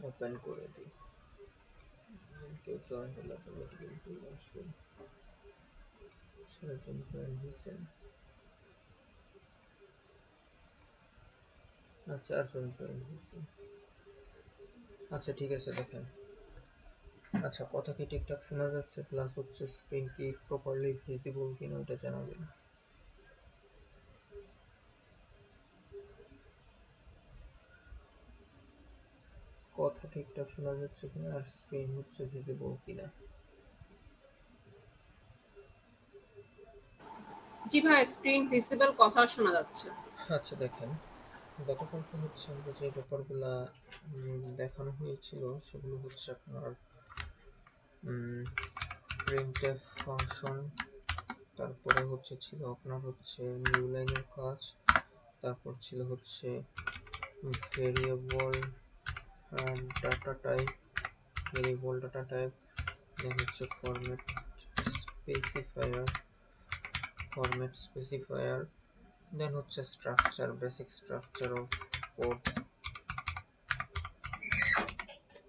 Open করে দিই। কেউ জয়েন হলে অটোমেটিক্যালি চলে আসবে। সেরকম জয়েন হয়েছেন, না 4 জন জয়েন হয়েছে। আচ্ছা ঠিক আছে, দেখেন। আচ্ছা, কথা কি ঠিকঠাক শোনা যাচ্ছে? প্লাস হচ্ছে স্ক্রিন কি প্রপারলি ভিজিবল কিনা ওটা জানাবেন। কথা ঠিকঠাক শোনা যাচ্ছে কিনা আর স্ক্রিন হচ্ছে ভিজিবল কিনা। জি ভাই, স্ক্রিন ভিজিবল, কথা শোনা যাচ্ছে। আচ্ছা দেখেন, গতকালকে হচ্ছে আমরা যে ব্যাপারগুলা দেখানো হয়েছিল সেগুলো হচ্ছে আপনার printf ফাংশন, তারপরে হচ্ছে ছিল আপনার হচ্ছে নিউ লাইনের কাজ, তারপর ছিল হচ্ছে ভেরিয়েবল ডাটা টাইপ, দেন হচ্ছে ফরম্যাট স্পেসিফায়ার, দেন হচ্ছে structure, basic structure of code.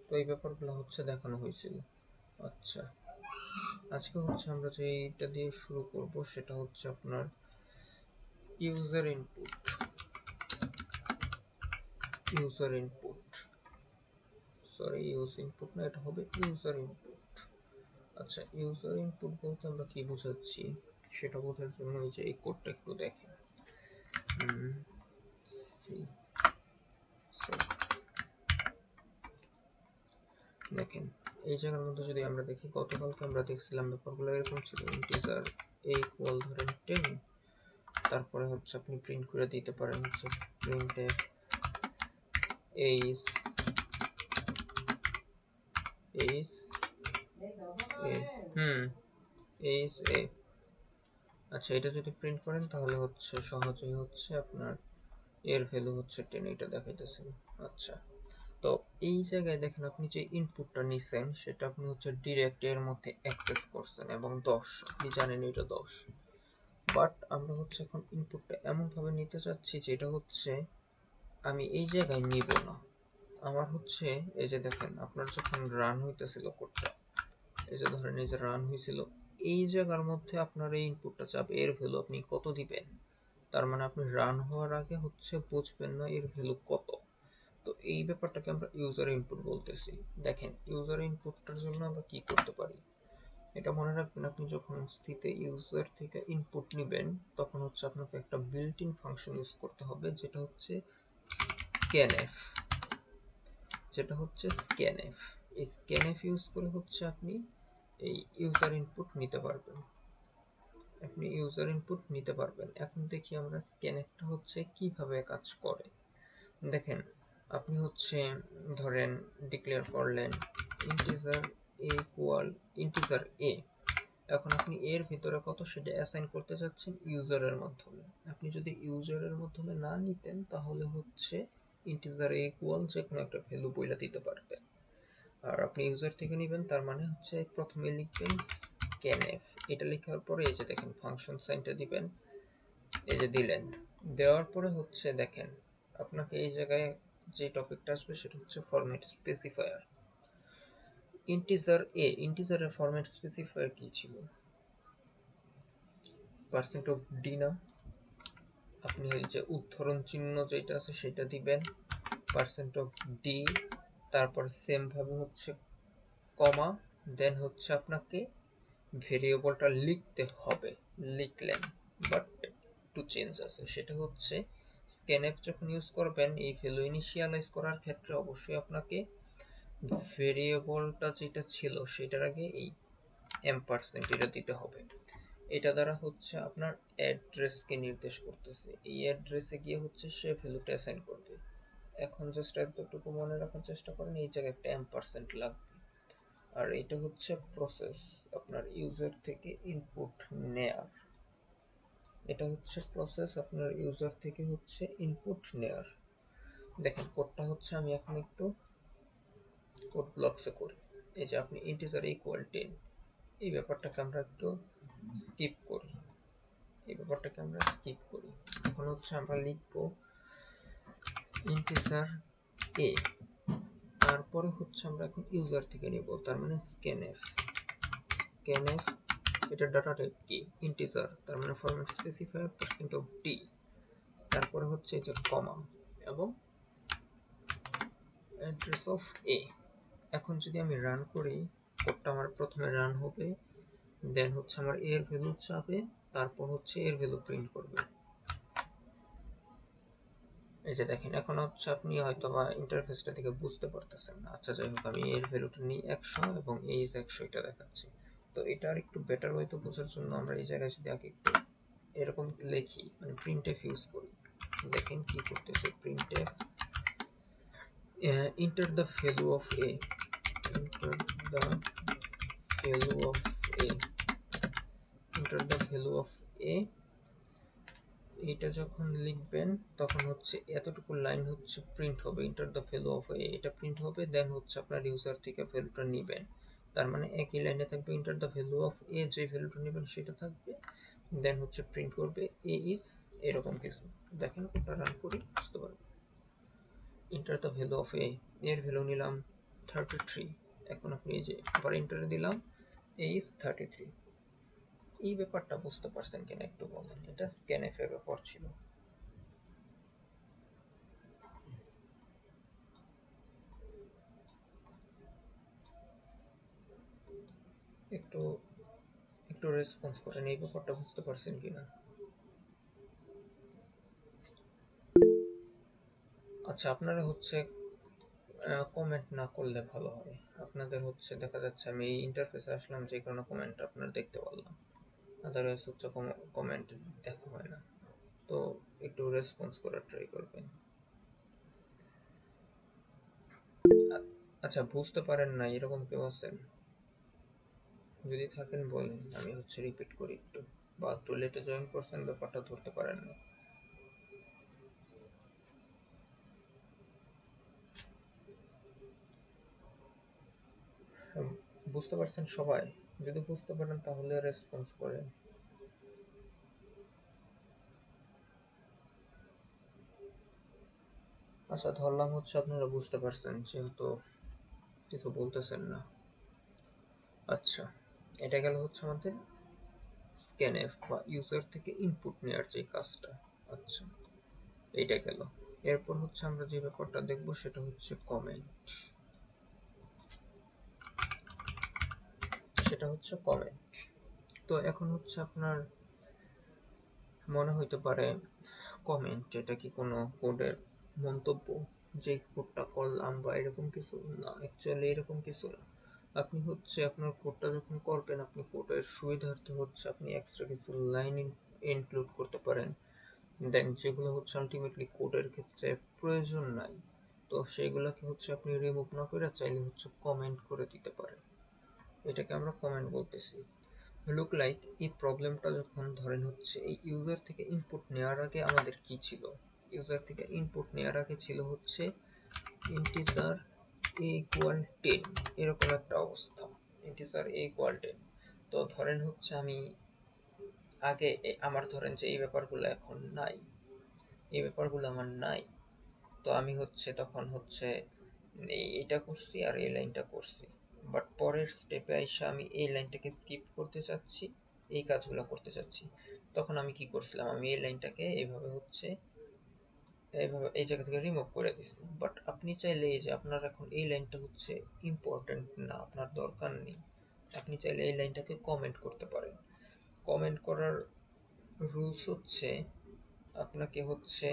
তো এই ব্যাপারগুলো হচ্ছে দেখানো হয়েছিল। আচ্ছা, আজকে হচ্ছে আমরা যেটা দিয়ে শুরু করব সেটা হচ্ছে আপনার ইউজার ইনপুট। ইউজ ইনপুট না, এটা হবে ইউজার ইনপুট। আচ্ছা, ইউজার ইনপুট বলতে আমরা কি বোঝাচ্ছি সেটা বোঝার জন্য এই যে এই কোডটা একটু দেখেন। দেখেন, এই জায়গার মধ্যে যদি আমরা দেখি, গতকালকে আমরা দেখছিলাম ব্যাপারগুলো এরকম ছিল। ইন্টিজার a ইকুয়াল ধরেন 10, তারপরে হচ্ছে আপনি প্রিন্ট করে দিতে পারেন হচ্ছে printf H H A H A. আচ্ছা, এটা যদি প্রিন্ট করেন তাহলে হচ্ছে সহজেই হচ্ছে আপনার এর ভ্যালু হচ্ছে 10, এটা দেখাইতেছে। আচ্ছা, তো এই জায়গায় দেখেন আপনি যে ইনপুটটা নিছেন সেটা আপনি হচ্ছে ডিরেক্ট এর মধ্যে অ্যাক্সেস করছেন এবং 10, আপনি জানেন এটা 10। বাট আমরা হচ্ছে এখন ইনপুটটা এমনভাবে নিতে চাচ্ছি যেটা হচ্ছে আমি এই জায়গায় নিব না। আমার হচ্ছে এই যে দেখেন, আপনার যখন রান হইতেছিল কোডটা, এই যে ধরেন এই যে রান হয়েছিল, এই জায়গার মধ্যে আপনার এই ইনপুটটা যাবে, এর ভ্যালু আপনি কত দিবেন। তার মানে আপনি রান হওয়ার আগে হচ্ছে বুঝবেন না এর ভ্যালু কত। তো এই ব্যাপারটাকে আমরা ইউজার ইনপুট বলতেছি। দেখেন, ইউজার ইনপুটটার জন্য আমরা কি করতে পারি এটা মনে রাখবেন। আপনি যখন স্থিতে ইউজার থেকে ইনপুট নেবেন তখন হচ্ছে আপনাকে একটা বিল্ট ইন ফাংশন ইউজ করতে হবে যেটা হচ্ছে scanf। এই scanf ইউজ করে হচ্ছে আপনি এই ইউজার ইনপুট নিতে পারবেন। এখন দেখি আমরা scanfটা হচ্ছে কিভাবে কাজ করে। দেখেন, আপনি হচ্ছে ধরেন ডিক্লেয়ার করলেন ইন্টিজার a। এখন আপনি এর ভিতরে কত সেটা অ্যাসাইন করতে চাচ্ছেন ইউজারের মাধ্যমে। আপনি যদি ইউজারের মাধ্যমে না নিতেন তাহলে হচ্ছে ইন্টিজার a ইকুয়াল যে কোনো একটা ভ্যালু বইলা দিতে পারতেন। আর আপনি ইউজার থেকে নেবেন, তার মানে হচ্ছে প্রথমে লিখবেন scanf। এটা লেখার পরে এই যে দেখেন ফাংশন সাইনটা দিবেন, এই যে দিলেন। দেওয়ার পরে হচ্ছে দেখেন আপনাকে এই জায়গায় যে টপিকটা আসবে সেটা হচ্ছে ফরম্যাট স্পেসিফায়ার। ইন্টিজারের ফরম্যাট স্পেসিফায়ার কি ছিল? %d না, আপনি এই যে উদ্ধরণ চিহ্ন যেটা আছে সেটা দিবেন, %d, তারপর সেম ভাবে হচ্ছে কমা, দেন হচ্ছে আপনাকে ভেরিয়েবলটা লিখতে হবে, লিখলেন। বাট একটু চেঞ্জ আছে, সেটা হচ্ছে scanf যখন ইউজ করবেন এই ভ্যালু ইনিশিয়ালাইজ করার ক্ষেত্রে অবশ্যই আপনাকে ভেরিয়েবলটা যেটা ছিল সেটার আগে এই এম্পারসেন্ট এটা দিতে হবে। এটা দ্বারা হচ্ছে আপনার অ্যাড্রেসকে নির্দেশ করতেছে, এই অ্যাড্রেসে গিয়ে হচ্ছে সে ভ্যালুটা অ্যাসাইন করবে। এখন জাস্ট এতটুকু মনে রাখার চেষ্টা করেন, এই জায়গায় একটা এম্পারসেন্ট লাগবে। আর এটা হচ্ছে প্রসেস আপনার ইউজার থেকে ইনপুট নেয়ার। এটা হচ্ছে প্রসেস আপনার ইউজার থেকে হচ্ছে ইনপুট নেয়ার। দেখেন কোডটা হচ্ছে আমি এখন একটু কোড ব্লকসে করি। এই যে আপনি ইন্টিজার ইকুয়াল 10, এই ব্যাপারটাকে আমরা একটু স্কিপ করি। এখন হচ্ছে আমরা লিখব ইন্টিজার a, তারপরে হচ্ছে আমরা এখন ইউজার থেকে নিব, তার মানে স্ক্যানএফ। এটা ডাটা টাইপ কি ইন্টিজার, তার মানে ফরম্যাট স্পেসিফায়ার %d। তারপরে হচ্ছে এই যে কমা এবং অ্যাড্রেস অফ এ। এখন যদি আমি রান করি, কোডটা আমার প্রথমে রান হবে, দেন হচ্ছে আমার এর ভ্যালু চাবে, তারপর হচ্ছে এর ভ্যালু প্রিন্ট করবে। এই যে দেখেন, এখন হচ্ছে আপনি হয়তো বা ইন্টারফেসটা থেকে বুঝতে পারতেছেন না। আচ্ছা যাই হোক, আমি এর ভ্যালুটা নিই 100 এবং এ ইজ 100 এটা দেখাচ্ছি। তো এটা আর একটু বেটার ওয়েতে বোঝার জন্য আমরা এই জায়গায় যদি আগে একটু এরকম লিখি, মানে প্রিন্টএফ ইউজ করি, দেখেন কি করতেছে printf enter the value of a, enter the value of a, enter the value of a। এটা যখন লিখবেন তখন হচ্ছে এতটুকু লাইন হচ্ছে প্রিন্ট হবে, enter the value of a, এটা প্রিন্ট হবে। দেন হচ্ছে আপনার ইউজার থেকে ভ্যালুটা নেবেন, তার মানে একই লাইনে থাকবে enter the value of a, যে ভ্যালুটা নেবেন সেটা থাকবে। দেন হচ্ছে প্রিন্ট করবে a is এরকম কিছু। দেখেন ওটা রান করি বুঝতে পারবেন। enter the value of a, এর ভ্যালু নিলাম 33। এখন আপনি এই যে আবার এন্টারে দিলাম a is 33। এই ব্যাপারটা বুঝতে পারছেন কিনা একটু বলেন। এটা স্ক্যানএফ এর ব্যাপার ছিল। একটু একটু রেসপন্স করেন, এই ব্যাপারটা বুঝতে পারছেন কিনা। আচ্ছা, আপনারা হচ্ছে কমেন্ট না করলে ভালো হয়। আপনাদের হচ্ছে দেখা যাচ্ছে আমি এই ইন্টারফেসে আসলাম যে কারণে কমেন্ট আপনারা দেখতে পারলাম, আদারওয়াইজ হচ্ছে কমেন্ট দেখা হয় না। তো একটু রেসপন্স করার ট্রাই করবেন। আচ্ছা, বুঝতে পারেন না এরকম কেউ আছেন? যদি থাকেন বলেন, আমি হচ্ছে রিপিট করি একটু, বা একটু লেটে জয়েন করছেন ব্যাপারটা ধরতে পারেন না। বুঝতে পারছেন সবাই? যদি বুঝতে পারেন তাহলে রেসপন্স করেন। আচ্ছা, ধরলাম হচ্ছে আপনারা বুঝতে পারছেন, যেহেতু কিছু বলতেছেন না। আচ্ছা, এটা গেল হচ্ছে আমাদের স্ক্যানএফ বা ইউজার থেকে ইনপুট নেওয়ার যে কাজটা। আচ্ছা, এইটা গেল। এরপর হচ্ছে আমরা যে ব্যাপারটা দেখব সেটা হচ্ছে কমেন্ট। তো এখন হচ্ছে আপনার মনে হইতে পারে কমেন্ট এটা কি কোনো কোডের মন্তব্য, যে কোডটা করলাম বা এরকম কিছু না। অ্যাকচুয়ালি এরকম কিছু না। আপনি হচ্ছে আপনার কোডটা যখন করবেন, আপনি কোডের সুবিধার্থে হচ্ছে আপনি এক্সট্রা কিছু লাইন ইনক্লুড করতে পারেন, দেন যেগুলো হচ্ছে আলটিমেটলি কোডের ক্ষেত্রে প্রয়োজন নাই, তো সেইগুলোকে হচ্ছে আপনি রিমুভ না করে চাইলে হচ্ছে কমেন্ট করে দিতে পারেন। এটাকে আমরা কমেন্ট বলতেছি। লুক লাইক এই প্রবলেমটা যখন ধরেন হচ্ছে এই ইউজার থেকে ইনপুট নেওয়ার আগে আমাদের কি ছিল, ইউজার থেকে ইনপুট নেওয়ার আগে ছিল হচ্ছে ইন্টিজার a ইকুয়াল 10, এরকম একটা অবস্থা, ইন্টিজার a ইকুয়াল 10। তো ধরেন হচ্ছে আমি আগে আমার ধরেন যে এই ব্যাপারগুলো এখন নাই, এই ব্যাপারগুলো আমার নাই। তো আমি হচ্ছে তখন হচ্ছে এটা করছি আর এই লাইনটা করছি, বাট পরের স্টেপে আইসা আমি এই লাইনটাকে স্কিপ করতে চাচ্ছি, এই কাজগুলো করতে চাচ্ছি। তখন আমি কি করছিলাম, আমি এই লাইনটাকে এইভাবে হচ্ছে এইভাবে এই জায়গা থেকে রিমুভ করে দিছি। বাট আপনি চাইলে এই যে আপনার এখন এই লাইনটা হচ্ছে ইম্পর্টেন্ট না, আপনার দরকার নেই, আপনি চাইলে এই লাইনটাকে কমেন্ট করতে পারেন। কমেন্ট করার রুলস হচ্ছে আপনাকে হচ্ছে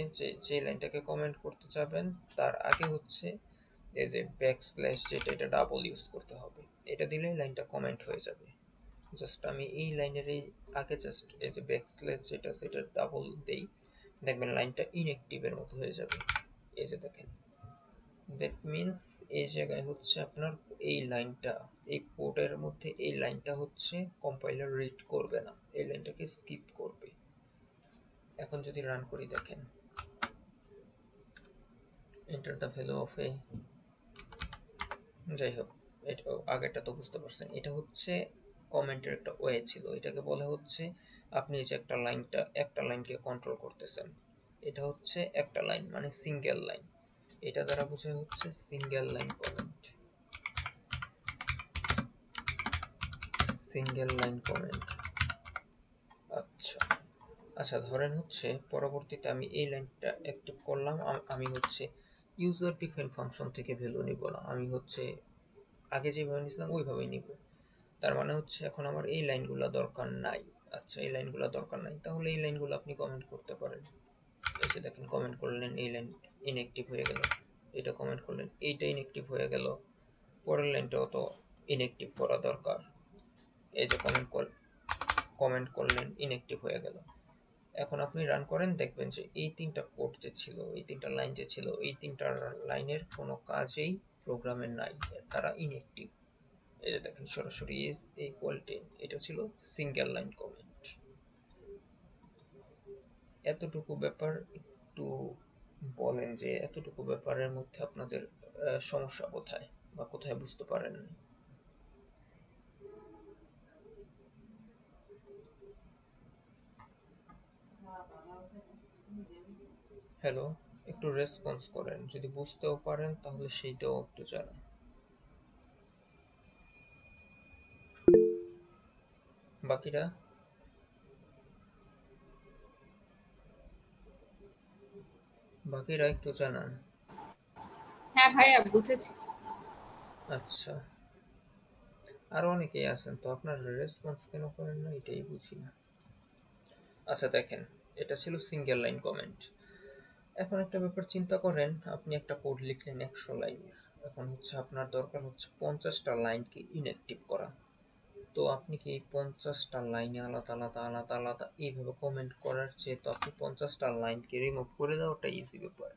যে লাইনটাকে কমেন্ট করতে চাবেন তার আগে হচ্ছে এই যে ব্যাকস্ল্যাশ, যেটা এটা ডাবল ইউজ করতে হবে। এটা দিলেই লাইনটা কমেন্ট হয়ে যাবে। জাস্ট আমি এই লাইনের এই আগে জাস্ট এই যে ব্যাকস্ল্যাশ যেটা সেটা ডাবল দেই, দেখবেন লাইনটা ইনঅ্যাক্টিভের মতো হয়ে যাবে। এই যে দেখেন, দ্যাট মিনস এই জায়গায় হচ্ছে আপনার এই লাইনটা, এই কোডের মধ্যে এই লাইনটা হচ্ছে কম্পাইলার রিড করবে না, এই লাইনটাকে স্কিপ করবে। এখন যদি রান করি দেখেন, এন্টার দ্য ভ্যালু অফ এ। যাই হোক, এটা আগেরটা তো বুঝতে পারছেন, এটা হচ্ছে কমেন্টের একটা ওয়ে ছিল। এটাকে বলে হচ্ছে আপনি যে একটা লাইনকে কন্ট্রোল করতেছেন, এটা হচ্ছে একটা লাইন মানে সিঙ্গেল লাইন। এটা দ্বারা বোঝায় হচ্ছে single line comment, single line comment. আচ্ছা আচ্ছা, ধরেন হচ্ছে পরবর্তীতে আমি এই লাইনটা অ্যাক্টিভ করলাম, আমি হচ্ছে ইউজার ডিফাইন ফাংশন থেকে ভ্যালু নিব না, আমি হচ্ছে আগে যেভাবে নিয়েছিলাম ওইভাবেই নিব। তার মানে হচ্ছে এখন আমার এই লাইনগুলো দরকার নাই। আচ্ছা, এই লাইনগুলো দরকার নাই, তাহলে এই লাইনগুলো আপনি কমেন্ট করতে পারেন। এই যে দেখেন, কমেন্ট করলেন, এই লাইন ইনঅ্যাক্টিভ হয়ে গেল, এটা কমেন্ট করলেন, এইটা ইনঅ্যাক্টিভ হয়ে গেল, পরের লাইনটাও তো ইনঅ্যাক্টিভ করা দরকার। এই যে কমেন্ট করলেন, ইনঅ্যাক্টিভ হয়ে গেল। এখন আপনি রান করেন, দেখবেন যে এই তিনটা কোড যে ছিল, এই তিনটা লাইন যে ছিল, এই তিনটা লাইনের কোনো কাজেই প্রোগ্রামের নাই, তারা ইনঅ্যাক্টিভ। এই যে দেখেন সরাসরি ইজ ইকুয়াল টু, এটা ছিল সিঙ্গেল লাইন কমেন্ট। এতটুকু ব্যাপার একটু বলেন যে এতটুকু ব্যাপারের মধ্যে আপনাদের সমস্যা কোথায় বা কোথায় বুঝতে পারেন? হ্যালো, একটু রেসপন্স করেন, যদি বুঝতেও পারেন তাহলে সেইটাও একটু জানান। বাকিরা বাকিরা একটু জানান। হ্যাঁ ভাইয়া, বুঝেছি। আচ্ছা, আরো অনেকেই আছেন তো, আপনার রেসপন্স কেন করেন না এটাই বুঝি না। আচ্ছা দেখেন, এটা ছিল সিঙ্গেল লাইন কমেন্ট। এখন একটা ব্যাপার চিন্তা করেন, আপনি একটা কোড লিখলেন 100 লাইনের, এখন হচ্ছে আপনার দরকার হচ্ছে 50টা লাইনকে ইনঅ্যাক্টিভ করা। তো আপনি কি এই 50টা লাইনে আলাদা আলাদা আলাদা আলাদা এইভাবে কমেন্ট করার চেয়ে তো আপনি 50টা লাইনকে রিমুভ করে দেওয়াটা ইজি ব্যাপার।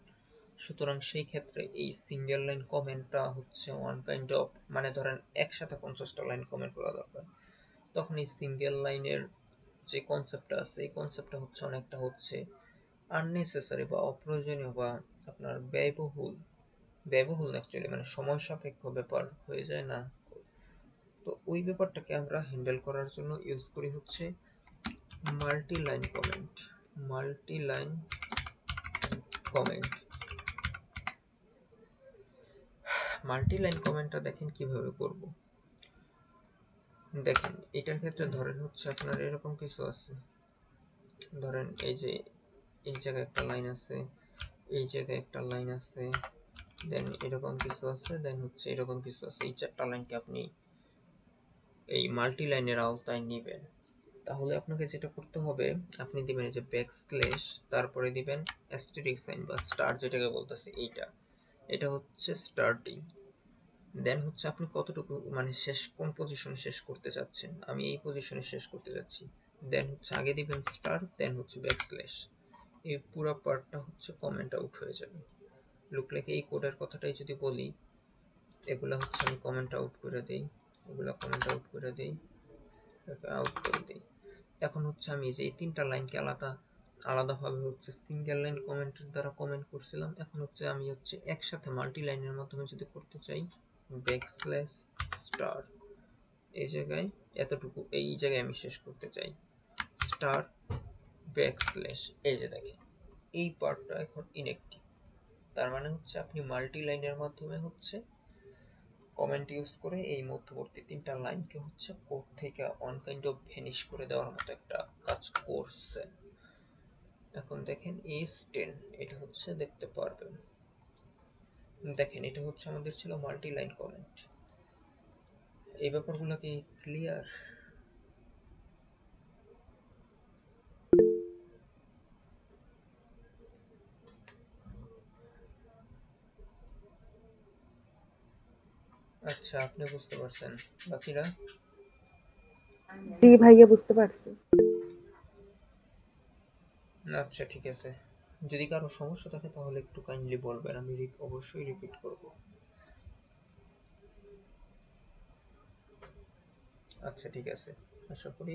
সুতরাং সেই ক্ষেত্রে এই সিঙ্গেল লাইন কমেন্টটা হচ্ছে ওয়ান কাইন্ড অফ, মানে ধরেন একসাথে 50টা লাইন কমেন্ট করা দরকার, তখন এই সিঙ্গেল লাইনের যে কনসেপ্টটা আছে, এই কনসেপ্টটা হচ্ছে অনেকটা হচ্ছে আননেসেসারি বা অপ্রয়োজনীয় বা আপনার ব্যয়বহুল অ্যাকচুয়ালি, মানে সময় সাপেক্ষ ব্যাপার হয়ে যায় না। তো ওই ব্যাপারটাকে আমরা হ্যান্ডেল করার জন্য ইউজ করি হচ্ছে multi line comment. Multi line comment, multi line কমেন্টটা দেখেন কিভাবে করব। দেখেন এটার ক্ষেত্রে ধরেন হচ্ছে আপনার এরকম কিছু আছে, ধরেন এই যে এই জায়গায় একটা লাইন আছে, এই জায়গায় একটা লাইন আছে, দেন এরকম কিছু আছে, দেন হচ্ছে এরকম কিছু আছে, এই চারটা লাইনকে আপনি এই মাল্টি লাইনের আওতায় নেবেন। তাহলে আপনাকে যেটা করতে হবে, আপনি দিবেন এই যে ব্যাকস্ল্যাশ, তারপরে দিবেন অ্যাস্টেরিক সাইন বা স্টার যেটাকে বলতেছে এইটা, এটা হচ্ছে স্টার্টিং। দেন হচ্ছে আপনি কতটুকু মানে শেষ কোন পজিশনে শেষ করতে চাচ্ছেন, আমি এই পজিশনে শেষ করতে যাচ্ছি। দেন হচ্ছে আগে দিবেন স্টার, দেন হচ্ছে ব্যাকস্ল্যাশ, এই পুরো পার্টটা হচ্ছে কমেন্ট আউট হয়ে যাবে। লুক লাইক এই কোডের কথাটাই যদি বলি, এগুলা হচ্ছে আমি কমেন্ট আউট করে দেই, এগুলা কমেন্ট আউট করে দেই, আউট করে দিই। এখন হচ্ছে আমি যে এই তিনটা লাইনকে আলাদাভাবে হচ্ছে সিঙ্গেল লাইন কমেন্টের দ্বারা কমেন্ট করছিলাম, এখন হচ্ছে আমি হচ্ছে একসাথে মাল্টি লাইনের মাধ্যমে যদি করতে চাই, ব্যাকস্ল্যাশ স্টার, এই জায়গায় এতটুকু, এই জায়গায় আমি শেষ করতে চাই, স্টার ব্যাকস্ল্যাশ, এই যে দেখেন এই পার্টটা এখন ইনঅ্যাক্টিভ। তার মানে হচ্ছে আপনি মাল্টি লাইনের মাধ্যমে হচ্ছে কমেন্ট ইউজ করে এই মধ্যবর্তী তিনটা লাইনকে হচ্ছে কোড থেকে অন কাইন্ড অফ ভ্যানিশ করে দেওয়ার মতো একটা কাজ করছে। এখন দেখেন ইজ 10, এটা হচ্ছে দেখতে পারবেন, দেখেন এটা হচ্ছে আমাদের ছিল মাল্টি লাইন কমেন্ট। এই ব্যাপারগুলো কি ক্লিয়ার? আচ্ছা, আপনি বুঝতে পারছেন, বাকিরা? জি ভাইয়া, বুঝতে পারছি। আচ্ছা ঠিক আছে, যদি কারো সমস্যা থাকে তাহলে একটু কাইন্ডলি বলবেন, আমি অবশ্যই রিপিট করব। আচ্ছা ঠিক আছে, আশা করি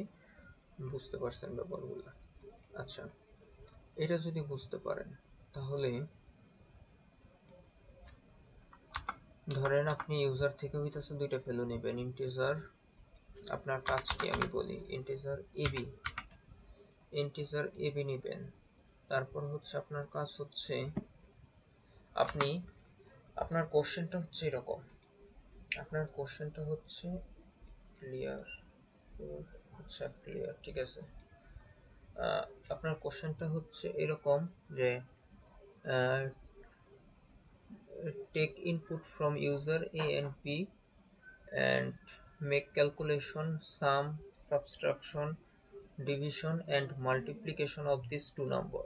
বুঝতে পারছেন ব্যাপারগুলো। আচ্ছা, এটা যদি বুঝতে পারেন তাহলে ধরেন আপনি ইউজার থেকে হইতেছে দুইটা ভ্যালু নেবেন, ইন্টিজার, আপনার কাজ কি আমি বলি, ইন্টিজার এবি নেবেন। তারপর হচ্ছে আপনার কাজ হচ্ছে আপনি আপনার কোশ্চেনটা হচ্ছে এরকম, আপনার কোশ্চেনটা হচ্ছে ক্লিয়ার। আচ্ছা ক্লিয়ার, ঠিক আছে। আপনার কোশ্চেনটা হচ্ছে এরকম যে take input from user A and B and make calculation, sum, subtraction, division and multiplication of these two number।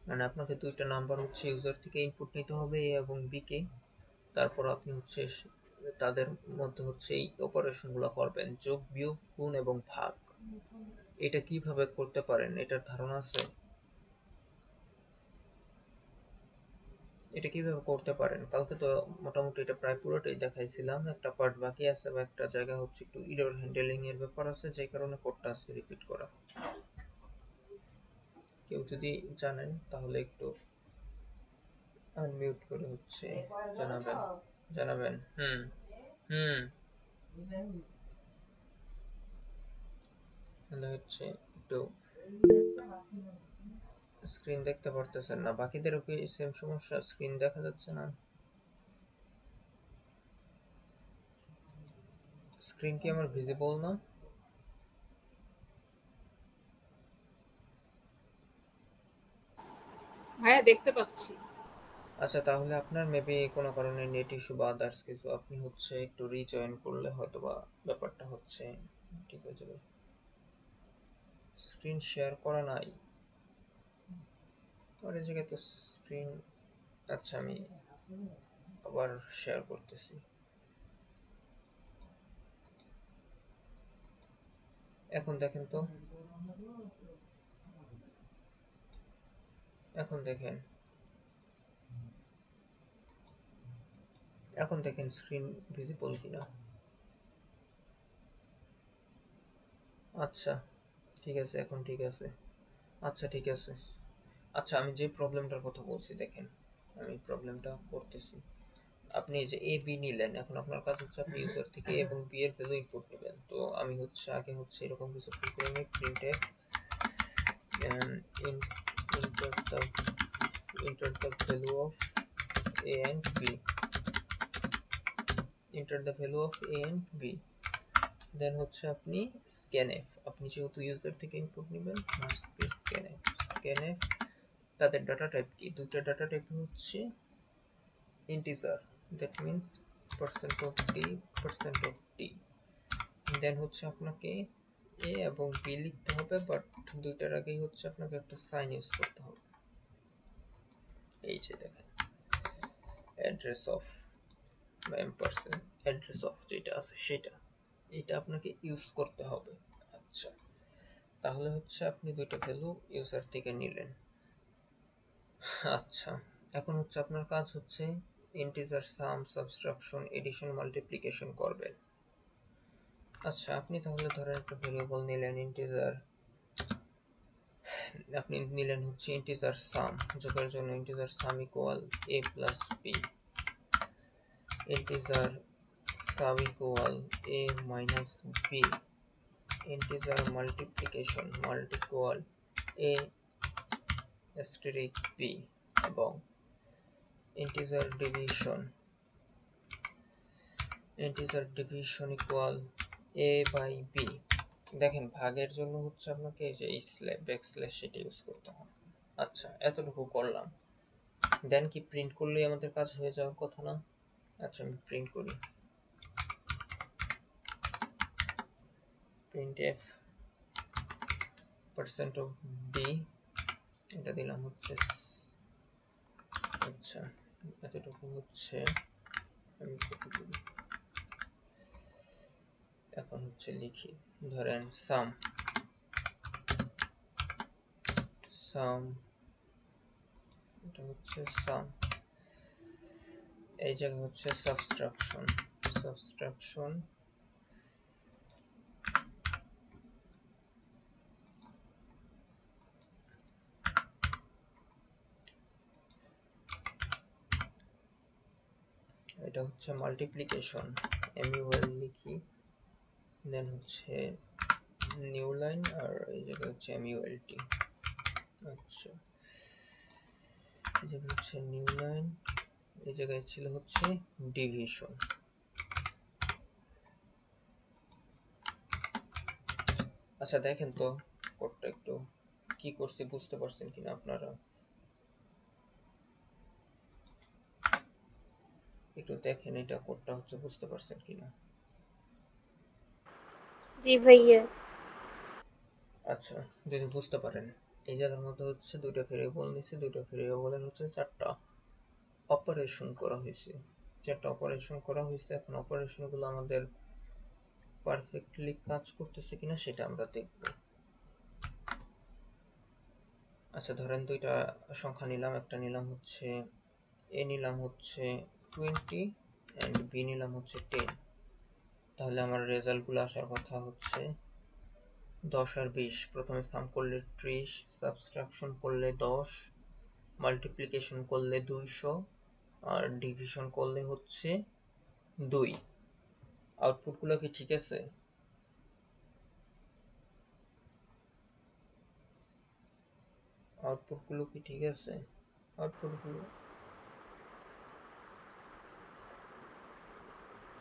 মানে আপনাকে দুইটা নাম্বার হচ্ছে ইউজার থেকে ইনপুট নিতে হবে এ এবং বি কে, তারপর আপনি হচ্ছে তাদের মধ্যে হচ্ছে এই অপারেশনগুলো করবেন, যোগ, বিয়োগ, গুণ এবং ভাগ। এটা কিভাবে করতে পারেন এটার ধারণা আছে? এটা কিভাবে করতে পারেন? কালকে তো মোটামুটি এটা প্রায় পুরোটাই দেখাইছিলাম, একটা পার্ট বাকি আছে বা একটা জায়গা হচ্ছে একটু এরর হ্যান্ডেলিং এর ব্যাপার আছে, যে কারণে কোডটা আজকে রিপিট করা। কেউ যদি জানেন তাহলে একটু আনমিউট করে হচ্ছে জানাবেন। জানাবেন। হুম হুম তাহলে হচ্ছে একটু স্ক্রিন দেখতে পারতেছেন না? বাকিদেরও কি সেম সমস্যা, স্ক্রিন দেখা যাচ্ছে না? স্ক্রিন কি আমার ভিজিবল না? ভাইয়া দেখতে পাচ্ছি। আচ্ছা তাহলে আপনার মেবি কোনো কারণে নেট ইস্যু বা আদার্স কিছু, আপনি হচ্ছে একটু রিজয়েন করলে হয়তো বা ব্যাপারটা হচ্ছে ঠিক হয়ে যাবে। স্ক্রিন শেয়ার করা নাই আর এই জায়গায় তো স্ক্রিন। আচ্ছা আমি আবার শেয়ার করতেছি। এখন দেখেন তো, এখন দেখেন, এখন দেখেন স্ক্রিন ভিজিবল কিনা। আচ্ছা ঠিক আছে, এখন ঠিক আছে। আচ্ছা ঠিক আছে। আচ্ছা আমি যে প্রবলেমটার কথা বলছি দেখেন, আমি প্রবলেমটা করতেছি। আপনি এই যে এ বি নিলেন, এখন আপনার কাজ হচ্ছে আপনি ইউজার থেকে এ এবং বি এর ভ্যালু ইনপুট নেবেন। তো আমি হচ্ছে আগে হচ্ছে এরকম কিছু প্রিন্ট করে নিই, প্রিন্টে enter the value of a and b, enter the value of a and b, দেন হচ্ছে আপনি scanf, আপনি যেহেতু ইউজার থেকে ইনপুট নেবেন মাস্ট বি scanf। scanf তাদের ডাটা টাইপ কি? দুটো ডাটা টাইপ হচ্ছে integer, that means percent of t, percent of t। দেন হচ্ছে আপনাকে এ এবং বি লিখতে হবে, বাট দুইটার আগেই হচ্ছে আপনাকে একটা সাইন ইউজ করতে হবে। এই যে দেখেন অ্যাড্রেস অফ বা এম্পারসেন্ট অ্যাড্রেস অফ যেটা আছে সেটা, এটা আপনাকে ইউজ করতে হবে। আচ্ছা তাহলে হচ্ছে আপনি দুইটা ভ্যালু ইউজার থেকে নিলেন। আচ্ছা এখন হচ্ছে আপনার কাজ হচ্ছে ইন্টিজার সাম, সাবট্রাকশন, এডিশন, মাল্টিপ্লিকেশন করবেন। আচ্ছা আপনি তাহলে ধরেন একটা ভেরিয়েবল নিলেন ইন্টিজার, আপনি নিলেন হচ্ছে ইন্টিজার সাম, যোগের জন্য integer sum equal a plus B, integer sum equal a minus B, integer multiplication multi equal a asterisk B, এবং integer division, integer division equal a by B. দেখেন ভাগের জন্য হচ্ছে আপনাকে এই যে স্ল্যাশ ব্যাকস্ল্যাশ সেটা ইউজ করতে হবে। আচ্ছা এতটুকু করলাম, দেন কি প্রিন্ট করলেই আমাদের কাজ হয়ে যাওয়ার কথা না? আচ্ছা আমি প্রিন্ট করি, printf পার্সেন্ট অফ ডি, এটা দিলাম হচ্ছে আচ্ছা এতটুকু হচ্ছে আমি কপি করি। এখন হচ্ছে লিখি, ধরেন সাম, সাম এটা হচ্ছে সাম, এই জায়গা হচ্ছে সাবট্রাকশন, সাবট্রাকশন এটা হচ্ছে মাল্টিপ্লিকেশন, MUL লিখি, দেন হচ্ছে নিউ লাইন, আর এই জায়গা হচ্ছে MULT। আচ্ছা এই জায়গা হচ্ছে নিউ লাইন, এই জায়গায় ছিল হচ্ছে ডিভিশন। আচ্ছা দেখেন তো কোডটা একটু কি করছি বুঝতে পারছেন কিনা আপনারা, একটু দেখেন এটা কোডটা হচ্ছে বুঝতে পারছেন কিনা। জি ভাইয়া। আচ্ছা যদি বুঝতে পারেন, এই জায়গার মধ্যে হচ্ছে দুইটা ভেরিয়েবল নিছে, দুইটা ভেরিয়েবলের হচ্ছে চারটা অপারেশন করা হয়েছে, চারটা অপারেশন করা হয়েছে। এখন অপারেশনগুলো আমাদের পারফেক্টলি কাজ করতেছে কিনা সেটা আমরা দেখব। আচ্ছা ধরেন দুইটা সংখ্যা নিলাম, একটা নিলাম হচ্ছে এ নিলাম হচ্ছে 20 এন্ড বি নিলাম হচ্ছে 10। তাহলে আমার রেজাল্টগুলো আসার কথা হচ্ছে 10 আর 20। প্রথমে সাম করলে 30, সাবট্রাকশন করলে 10, মাল্টিপ্লিকেশন করলে 200 আর ডিভিশন করলে হচ্ছে 2। আউটপুটগুলো কি ঠিক আছে? আউটপুটগুলো কি ঠিক আছে? আউটপুটগুলো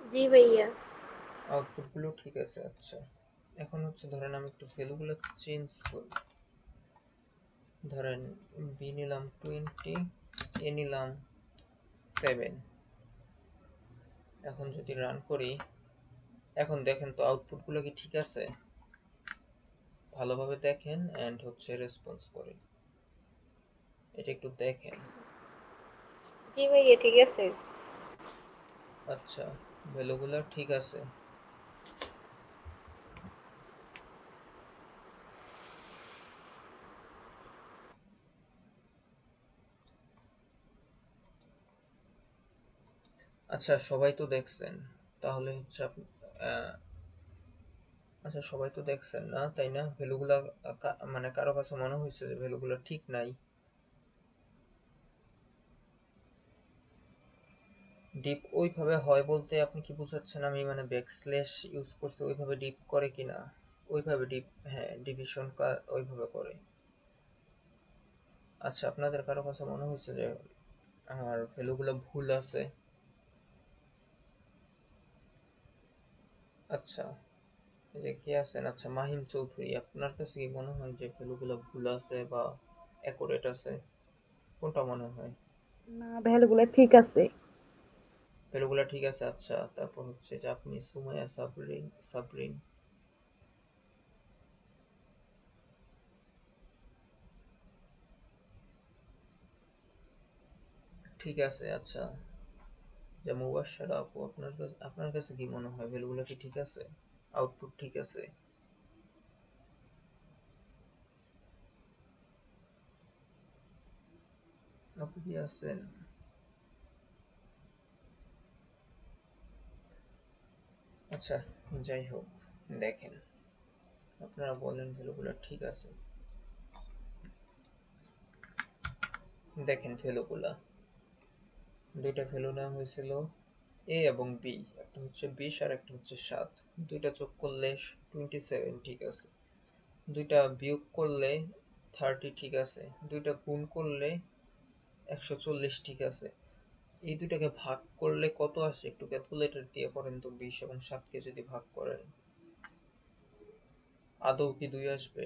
জি ভাইয়া। আউটপুটগুলো ঠিক আছে। আচ্ছা এখন হচ্ছে ধরেন আমি একটু ভ্যালুগুলো চেঞ্জ করি। ধরেন বি নিলাম 20, এ নিলাম 7। এখন যদি রান করি, এখন দেখেন তো আউটপুটগুলো কি ঠিক আছে? ভালোভাবে দেখেন এন্ড হচ্ছে রেসপন্স করেন, এটা একটু দেখেন। জি ভাইয়া ঠিক আছে। আচ্ছা ভ্যালুগুলো ঠিক আছে। আচ্ছা সবাই তো দেখছেন, তাহলে হচ্ছে আচ্ছা সবাই তো দেখছেন না তাই না? ভ্যালুগুলা মানে কারো কাছে মনে হয়েছে যে ভ্যালুগুলো ঠিক নাই? ডিপ ওইভাবে হয় বলতে আপনি কি বোঝাচ্ছেন? আমি মানে ব্যাকস্ল্যাশ ইউজ করছি ওইভাবে ডিপ করে কিনা? ওইভাবে ডিপ, হ্যাঁ ডিভিশন ওইভাবে করে। আচ্ছা আপনাদের কারো কাছে মনে হচ্ছে যে আমার ভ্যালুগুলো ভুল আছে? আচ্ছা এই যে কে আছেন, আচ্ছা মাহিম চৌধুরী, আপনার কাছে কি মনে হয় যে ভ্যালুগুলো ভুল আছে বা অ্যাকুরেট আছে? কোনটা মনে হয়? না, ভ্যালুগুলো ঠিক আছে। ভ্যালুগুলো ঠিক আছে। আচ্ছা তারপর হচ্ছে যে আপনি সুমাইয়া সাবরিন সাবরিন ঠিক আছে। আচ্ছা যে মুবাশশার আপু, আপনার কাছে কি মনে হয় ভ্যালুগুলো কি ঠিক আছে? আউটপুট ঠিক আছে? আপু কি আছেন? আচ্ছা যাই হোক, দেখেন আপনারা বলেন ভ্যালুগুলো ঠিক আছে। দেখেন ভ্যালুগুলা, দুইটা ভ্যালু নেওয়া হয়েছিল এ এবং বি, একটা হচ্ছে 20 আর একটা হচ্ছে 7। দুইটা যোগ করলে 27 ঠিক আছে, দুইটা বিয়োগ করলে 30 ঠিক আছে, দুইটা গুণ করলে 140 ঠিক আছে। এই দুইটাকে ভাগ করলে কত আসে একটু ক্যালকুলেটর দিয়ে করেন তো। 20 এবং 7 কে যদি ভাগ করেন আদৌ কি 2 আসবে?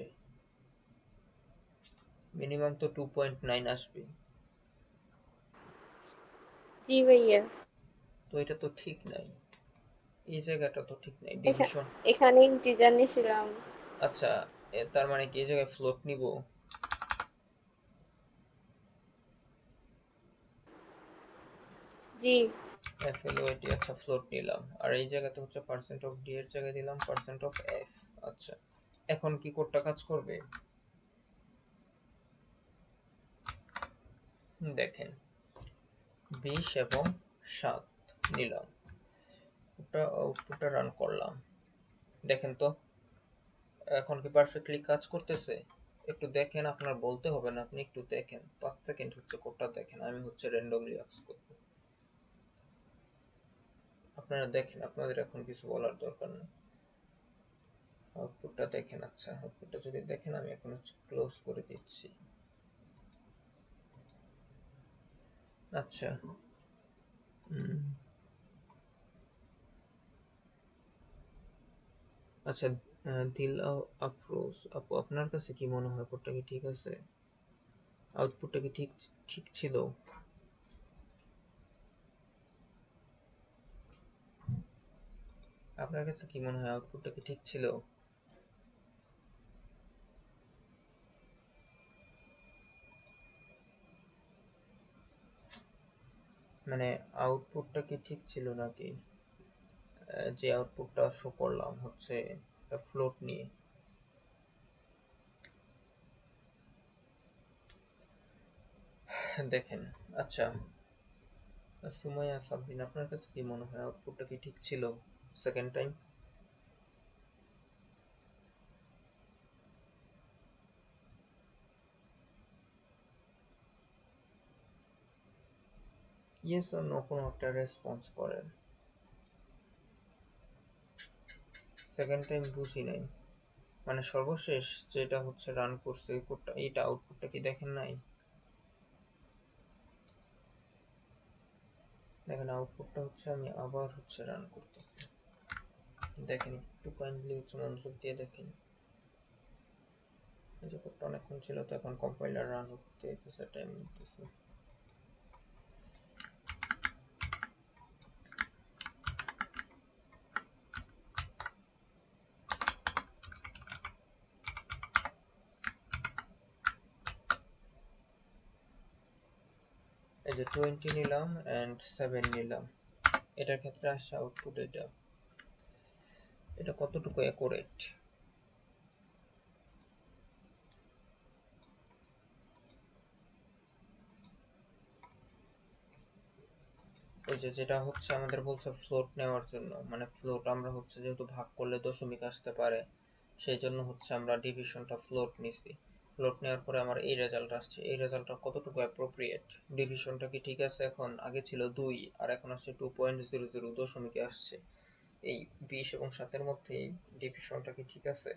মিনিমাম তো 2.9 আসবে। জি ভাইয়া। তো এটা তো ঠিক নাই, এই জায়গাটা তো ঠিক নাই এখা- ডিভিশন। এখানে ইন্টিজার নিয়েছিলাম। আচ্ছা তার মানে কি এই জায়গায় ফ্লোট নিব? জি। এফএলওএটি, আচ্ছা ফ্লোট নিলাম, আর এই জায়গাতে হচ্ছে পার্সেন্ট অফ ডি এর জায়গায় দিলাম পার্সেন্ট অফ এফ। আচ্ছা এখন কি কোডটা কাজ করবে? দেখেন 20 এবং 7 নিলাম, ওটা আউটপুটটা রান করলাম, দেখেন তো এখন কি পারফেক্টলি কাজ করতেছে? একটু দেখেন, আপনার বলতে হবে না, আপনি একটু দেখেন 5 সেকেন্ড হচ্ছে কোডটা দেখেন, আমি হচ্ছে র্যান্ডমলি অ্যাক্স করব। আপনারা দেখেন, আপনাদের এখন কিছু বলার দরকার নেই, আউটপুটটা দেখেন। আচ্ছা আউটপুটটা যদি দেখেন, আমি এখন হচ্ছে ক্লোজ করে দিচ্ছি। আচ্ছা আচ্ছা, দিল আফরোজ আপু, আপনার কাছে কি মনে হয় কোডটা কি ঠিক আছে? আউটপুটটা কি ঠিক ঠিক ছিল? আপনার কাছে কি মনে হয় আউটপুটটা কি ঠিক ছিল? মানে আউটপুটটা কি ঠিক ছিল নাকি? যে আউটপুটটা শো করলাম হচ্ছে ফ্লোট নিয়ে। দেখেন, আচ্ছা সুমাইয়া সাবরিন, আপনার কাছে কি মনে হয় আউটপুটটা কি ঠিক ছিল সেকেন্ড টাইম? ইয়েস আর নো কোনো একটা রেসপন্স করেন। সেকেন্ড টাইম বুঝি নাই, মানে সর্বশেষ যেটা হচ্ছে রান করছে ওই কোডটা, এইটা আউটপুটটা কি দেখেন নাই? দেখেন আউটপুটটা হচ্ছে আমি আবার হচ্ছে রান করতেছি, দেখেন একটু কাইন্ডলি হচ্ছে মনোযোগ দিয়ে দেখেন। এই যে কোডটা অনেকক্ষণ ছিল, তো এখন কম্পাইলার রান হতে কিছু টাইম নিতেছে। এই যে 20 নিলাম এন্ড 7 নিলাম, এটার ক্ষেত্রে আসছে আউটপুট এটা। এটা কতটুকু অ্যাকুরেট? ওই যে যেটা হচ্ছে আমাদের বলছে ফ্লোট নেওয়ার জন্য, মানে ফ্লোট আমরা হচ্ছে যেহেতু ভাগ করলে দশমিক আসতে পারে, সেই জন্য হচ্ছে আমরা ডিভিশনটা ফ্লোট নিছি। ফ্লোট নেওয়ার পরে আমার এই রেজাল্ট আসছে, এই রেজাল্টটা কতটুকু অ্যাপ্রোপ্রিয়েট? ডিভিশনটা কি ঠিক আছে? এখন আগে ছিল 2 আর এখন আসছে 2.00 দশমিকে আসছে। এই 20 এবং 7 মধ্যে এই ডিভিশনটা কি ঠিক আছে?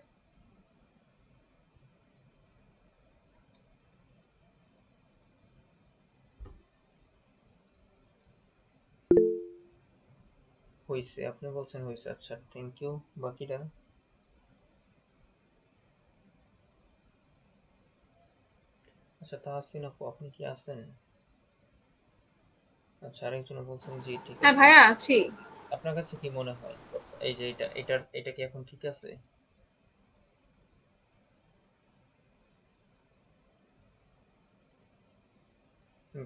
হইছে, আপনি বলছেন হইছে, আচ্ছা থ্যাংক ইউ। বাকিটা আচ্ছা, তাহসিন আপু আপনি কি আছেন? আচ্ছা, আরেকজন বলছেন জি ঠিক হ্যাঁ আছে। ভাইয়া আছি। আপনার কাছে কি মনে হয় এই যে এটা কি এখন ঠিক আছে?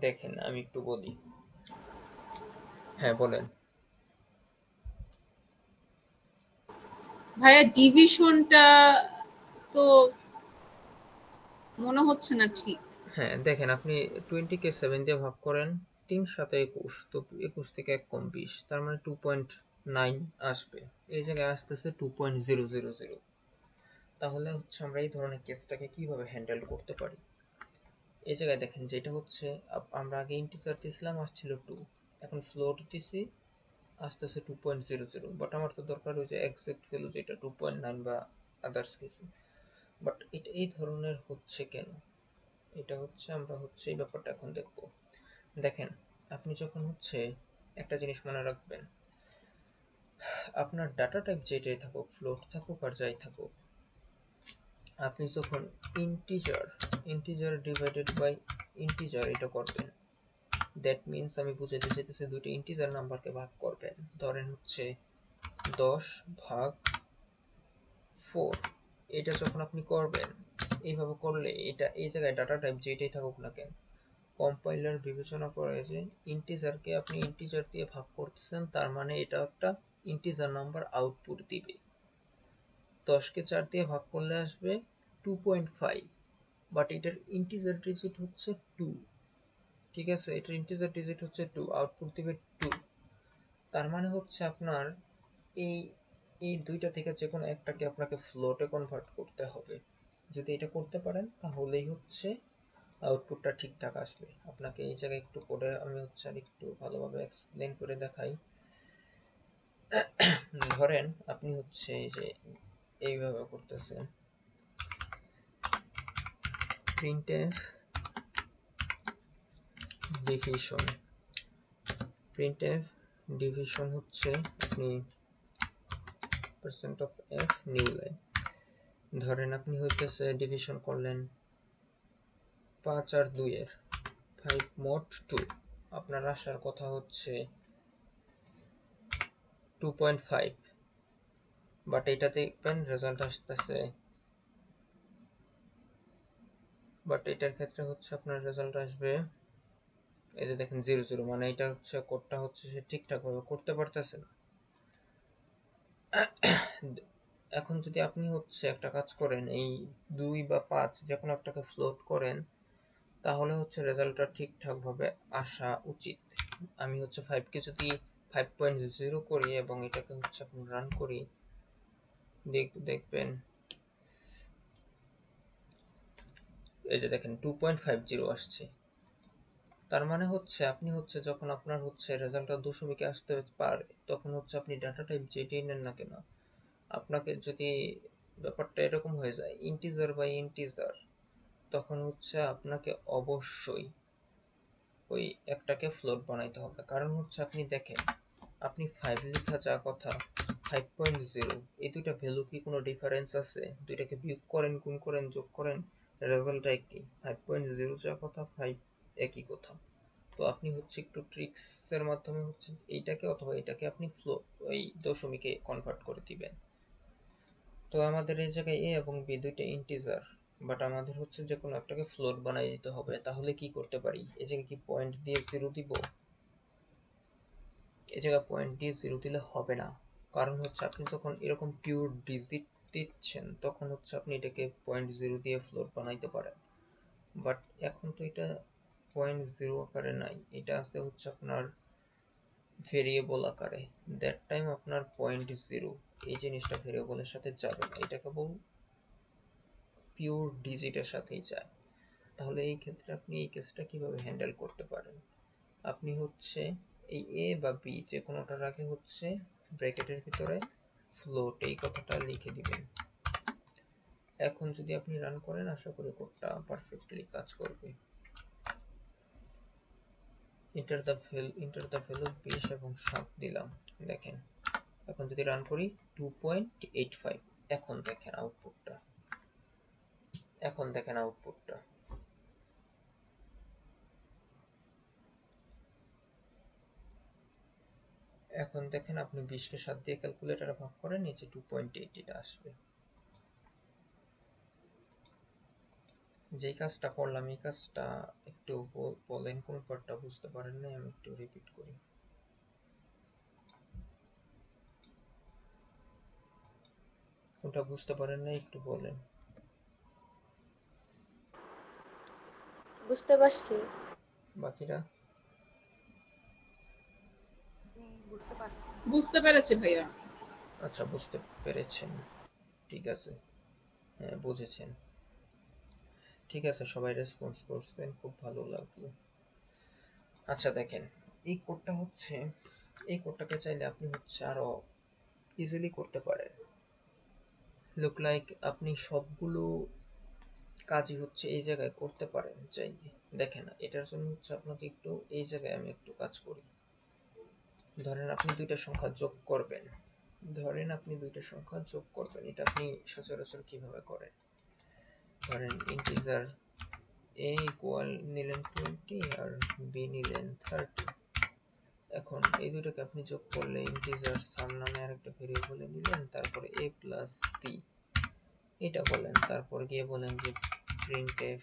দেখেন আমি একটু বলি। হ্যাঁ বলেন। ভাইয়া ডিভিশনটা তো মনে হচ্ছে না ঠিক। হ্যাঁ দেখেন, আপনি 20 কে 7 দিয়ে ভাগ করেন, 3 7 21, তো 21 থেকে 1 কম 20, তার মানে 2.9 আসবে। এই জায়গায় আসতেছে 2.000। তাহলে হচ্ছে আমরা এই ধরনের কেসটাকে কিভাবে হ্যান্ডেল করতে পারি? এই জায়গায় দেখেন যেটা হচ্ছে আমরা আগে ইন্টিজার দিয়েছিলাম, আসছিল 2, এখন ফ্লোট দিছি আসতেছে 2.00, বাট আমার তো দরকার ওই যে এক্সাক্ট ভ্যালু যেটা 2.9 বা আদার্স কিছু। বাট এটা এই ধরনের হচ্ছে কেন? এটা হচ্ছে আমরা হচ্ছে এই ব্যাপারটা এখন দেখব। দেখেন, আপনি যখন হচ্ছে একটা জিনিস মনে রাখবেন, আপনার ডাটা টাইপ যেটাই থাকুক, ফ্লোট থাকুক আর যাই থাকুক, আপনি যখন integer integer divided by integer এটা করবেন, দ্যাট মিনস আমি বুঝাতে চাইতেছি দুইটা ইন্টিজার নাম্বারকে ভাগ করবেন। ধরেন হচ্ছে 10 ভাগ 4, এটা যখন আপনি করবেন এইভাবে করলে এটা এই জায়গায় ডাটা টাইপ যেটাই থাকুক না কেন, কম্পাইলার বিবেচনা করে যে ইন্টিজারকে আপনি ইন্টিজার দিয়ে ভাগ করতেছেন, তার মানে এটা একটা ইন্টিজার নাম্বার আউটপুট দিবে। 10কে 4 দিয়ে ভাগ করলে আসবে 2.5, বাট এটার ইন্টিজার ডিজিট হচ্ছে 2। ঠিক আছে, এটার ইন্টিজার ডিজিট হচ্ছে 2, আউটপুট দিবে 2। তার মানে হচ্ছে আপনার এই এই দুইটা থেকে যে কোনো একটাকে আপনাকে ফ্লোটে কনভার্ট করতে হবে। যদি এটা করতে পারেন তাহলেই হচ্ছে আউটপুটটা ঠিকঠাক আসবে। আপনাকে এই জায়গায় একটু কোডে আমি হচ্ছে আর একটু ভালোভাবে এক্সপ্লেন করে দেখাই। ধরেন আপনি হচ্ছে এই যে এইভাবে করতেছেন, printf ডিভিশন, printf ডিভিশন হচ্ছে আপনি % of f নিউ লাইন, ধরেন আপনি হইতেছে ডিভিশন করলেন 5 আর 2 এর 5 মোট 2, আপনার আসার কথা হচ্ছে 2.5, বাট এটা দেখবেন রেজাল্ট আসতেছে, বাট এটার ক্ষেত্রে হচ্ছে আপনার রেজাল্ট আসবে এই যে দেখেন 0 মানে এটা হচ্ছে কোডটা হচ্ছে সে ঠিকঠাক ভাবে করতে পারতেছে না। এখন যদি আপনি হচ্ছে একটা কাজ করেন, এই 2 বা 5 যে কোনো একটাকে ফ্লোট করেন, তাহলে হচ্ছে রেজাল্টটা ঠিকঠাক ভাবে আসা উচিত। আমি হচ্ছে 5 কে যদি 5.0 করি এবং এটাকে হচ্ছে আপনি রান করি, দেখবেন এই যে দেখেন 2.50 আসছে। তার মানে হচ্ছে আপনি হচ্ছে যখন আপনার হচ্ছে রেজাল্টটা দশমিকে আসতে পারে, তখন হচ্ছে আপনি ডাটা টাইপ যেটাই নেন না কেন, আপনাকে যদি ব্যাপারটা এরকম হয়ে যায় ইন্টিজার বাই ইন্টিজার, তখন হচ্ছে আপনাকে অবশ্যই ওই একটাকে ফ্লোট বানাইতে হবে। কারণ হচ্ছে আপনি দেখেন, আপনি 5 লেখা যা কথা 5.0, এই দুইটা ভ্যালু কি কোনো ডিফারেন্স আছে? দুইটাকে বিয়োগ করেন, গুণ করেন, যোগ করেন, রেজাল্টটা একই। 5.0 যা কথা 5 একই কথা। তো আপনি হচ্ছে একটু ট্রিক্সের মাধ্যমে হচ্ছে এইটাকে অথবা এটাকে আপনি ওই দশমিকে কনভার্ট করে দিবেন। তো আমাদের এই জায়গায় a এবং b দুইটা ইন্টিজার, বাট আমাদের হচ্ছে যে কোনো একটাকে ফ্লোট বানাই দিতে হবে। তাহলে কি করতে পারি? এই জায়গায় কি পয়েন্ট দিয়ে 0 দিব? এই জায়গায় পয়েন্ট দিয়ে 0 দিলে হবে না, কারণ হচ্ছে আপনি যখন এরকম পিওর ডিজিট দিচ্ছেন তখন হচ্ছে আপনি এটাকে 0.0 দিয়ে ফ্লোট বানাইতে পারেন। বাট এখন তো এটা 0.0 আকারে নাই, এটা আছে হচ্ছে আপনার ভেরিয়েবল আকারে। দ্যাট টাইম আপনার 0.0 এই জিনিসটা ভেরিয়েবলের সাথে যাবে না, এটা কেবল পিওর ডিজিটের সাথেই যায়। তাহলে এই ক্ষেত্রে আপনি এই কেসটা কিভাবে হ্যান্ডেল করতে পারেন? আপনি হচ্ছে এই a বা b যে কোনোটার আগে হচ্ছে ব্র্যাকেটের ভিতরে ফ্লোট এই কথাটা লিখে দিবেন। এখন যদি আপনি রান করেন, আশা করি কোডটা পারফেক্টলি কাজ করবে। এন্টার দ্য ভ্যালু 20 এবং 7 দিলাম, দেখেন। এখন যদি রান করি 2.85, এখন দেখেন আউটপুটটা, এখন দেখেন আউটপুটটা। এখন দেখেন আপনি 20 কে 7 দিয়ে ক্যালকুলেটরে ভাগ করেন, নিচে 2.8 এটা আসবে। যেই কাজটা করলাম এই কাজটা একটু বলেন কোন পার্টটা বুঝতে পারেন না, আমি একটু রিপিট করি। কোনটা বুঝতে পারেন না একটু বলেন। বুঝতে পারছি। বাকিরা বুঝতে পারছি। বুঝতে পেরেছি ভাইয়া। আচ্ছা, বুঝতে পেরেছেন, ঠিক আছে, হ্যাঁ বুঝেছেন, ঠিক আছে, সবাই রেসপন্স করছেন, খুব ভালো লাগলো। আচ্ছা দেখেন, এই কোডটা হচ্ছে, এই কোডটাকে চাইলে আপনি হচ্ছে আরো ইজিলি করতে পারেন। লুক লাইক আপনি সবগুলো কাজই হচ্ছে এই জায়গায় করতে পারেন চাইলে। দেখেন এটার জন্য হচ্ছে আপনাকে একটু এই জায়গায় আমি একটু কাজ করি। ধরেন আপনি দুইটা সংখ্যা যোগ করবেন, ধরেন আপনি দুইটা সংখ্যা যোগ করবেন, এটা আপনি সচরাচর কিভাবে করেন? ধরেন ইন্টিজার a ইকুয়াল নিলেন 20 আর b নিলেন 30। এখন এই দুটোকে আপনি যোগ করলে ইন্টিজার সাম নামে আরেকটা ভেরিয়েবলে নিলেন, তারপরে a প্লাস b এটা বলেন, তারপর গিয়ে বলেন যে printf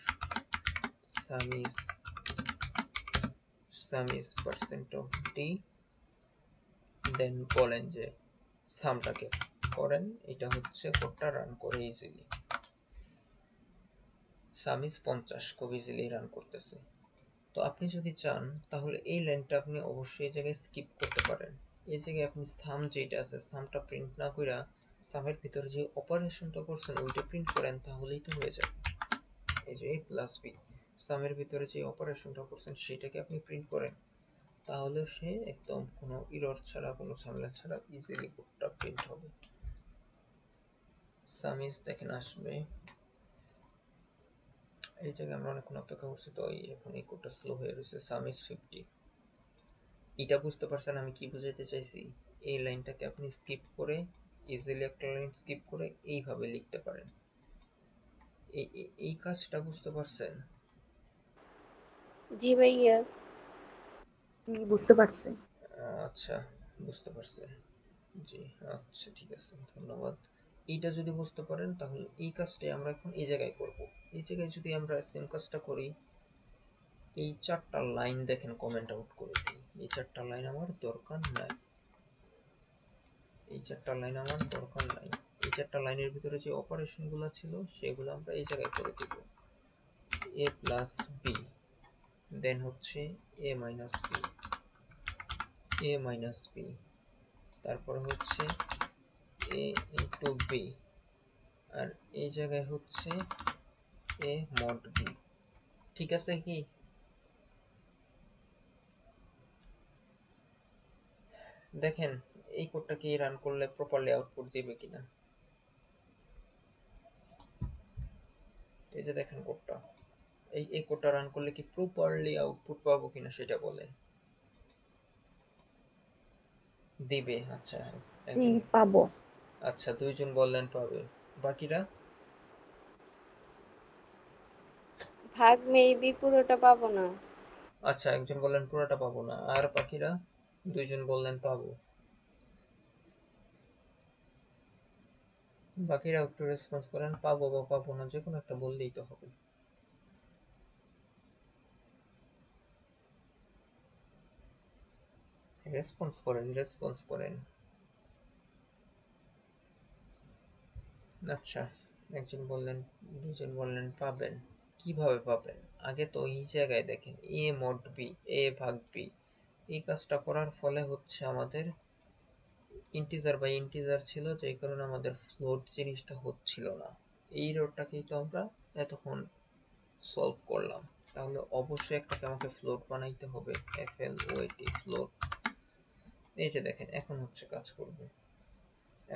sum is percent of d, দেন বলেন যে সামটাকে করেন, এটা হচ্ছে কোডটা রান করে ইজিলি। সাম ইজ 50 খুব ইজিলি রান করতেছে। তো আপনি যদি চান তাহলে এই লাইনটা আপনি অবশ্যই এই জায়গায় স্কিপ করতে পারেন। এই জায়গায় আপনি সাম যেটা আছে সামটা প্রিন্ট না কইরা সামের ভিতরে যে অপারেশনটা করছেন ওইটা প্রিন্ট করেন, তাহলেই তো হয়ে যাবে। এই যে a প্লাস b, সামের ভিতরে যে অপারেশনটা করছেন সেটাকে আপনি প্রিন্ট করেন, তাহলে সে একদম কোনো এরর ছাড়া, কোনো ঝামেলা ছাড়া ইজিলি কোডটা প্রিন্ট হবে। সাম ইজ দেখেন আসবে, এই জায়গায় আমরা অনেকক্ষণ অপেক্ষা করছি, তো এখন এই কোডটা স্লো হয়ে রয়েছে। সাম ইজ 50, এটা বুঝতে পারছেন আমি কি বুঝাইতে চাইছি? এই লাইনটাকে আপনি স্কিপ করে ইজিলি একটা লাইন স্কিপ করে এইভাবে লিখতে পারেন। এই কাজটা বুঝতে পারছেন? জি ভাইয়া। বুঝতে পারছি। আচ্ছা, বুঝতে পারছেন। জি, আচ্ছা ঠিক আছে, ধন্যবাদ। এইটা যদি বুঝতে পারেন তাহলে এই কাজটাই আমরা এখন এই জায়গায় করব। এই জায়গায় যদি আমরা সেম কাজটা করি, এই 4টা লাইন দেখেন কমেন্ট আউট করে দিই। এই 4টা লাইন আমার দরকার নাই। এই 4টা লাইন আমার দরকার নাই। এই 4টা লাইনের ভিতরে যে অপারেশনগুলো ছিল সেগুলো আমরা এই জায়গায় করে দিব। a প্লাস বি, দেন হচ্ছে a minus B, a minus B, তারপর হচ্ছে a ইন্টু বি, আর এই জায়গায় হচ্ছে a মড বি। ঠিক আছে কি? দেখেন এই কোডটা কি রান করলে প্রপারলি আউটপুট দিবে কিনা। এই যে দেখেন কোডটা, এই কোডটা রান করলে কি প্রপারলি আউটপুট পাবো কিনা সেটা বলেন। দিবে, আচ্ছা জি, একজন, পাবো। আচ্ছা 2জন বললেন পাবে, বাকিরা? ভাগ মেবি পুরোটা পাবো না। আচ্ছা একজন বললেন পুরোটা পাবো না, আর বাকিরা? 2জন বললেন পাবো। বাকিরা একটু রেসপন্স করেন, পাবো বা পাবো না যে কোনো একটা বললেই তো হবে। রেসপন্স করেন, রেসপন্স করেন। আচ্ছা, একজন বললেন, 2জন বললেন পাবেন। কিভাবে পাবেন? আগে তো এই জায়গায় দেখেন এ মড বি, এ ভাগ বি, এই কাজটা করার ফলে হচ্ছে আমাদের ইন্টিজার বাই ইন্টিজার ছিল, যেই কারণে আমাদের ফ্লোট জিনিসটা হচ্ছিল না। এই রোডটাকেই তো আমরা এতক্ষণ সলভ করলাম। তাহলে অবশ্যই একটাকে আমাকে ফ্লোট বানাইতে হবে, FLOAT ফ্লোট। এই যে দেখেন এখন হচ্ছে কাজ করবে,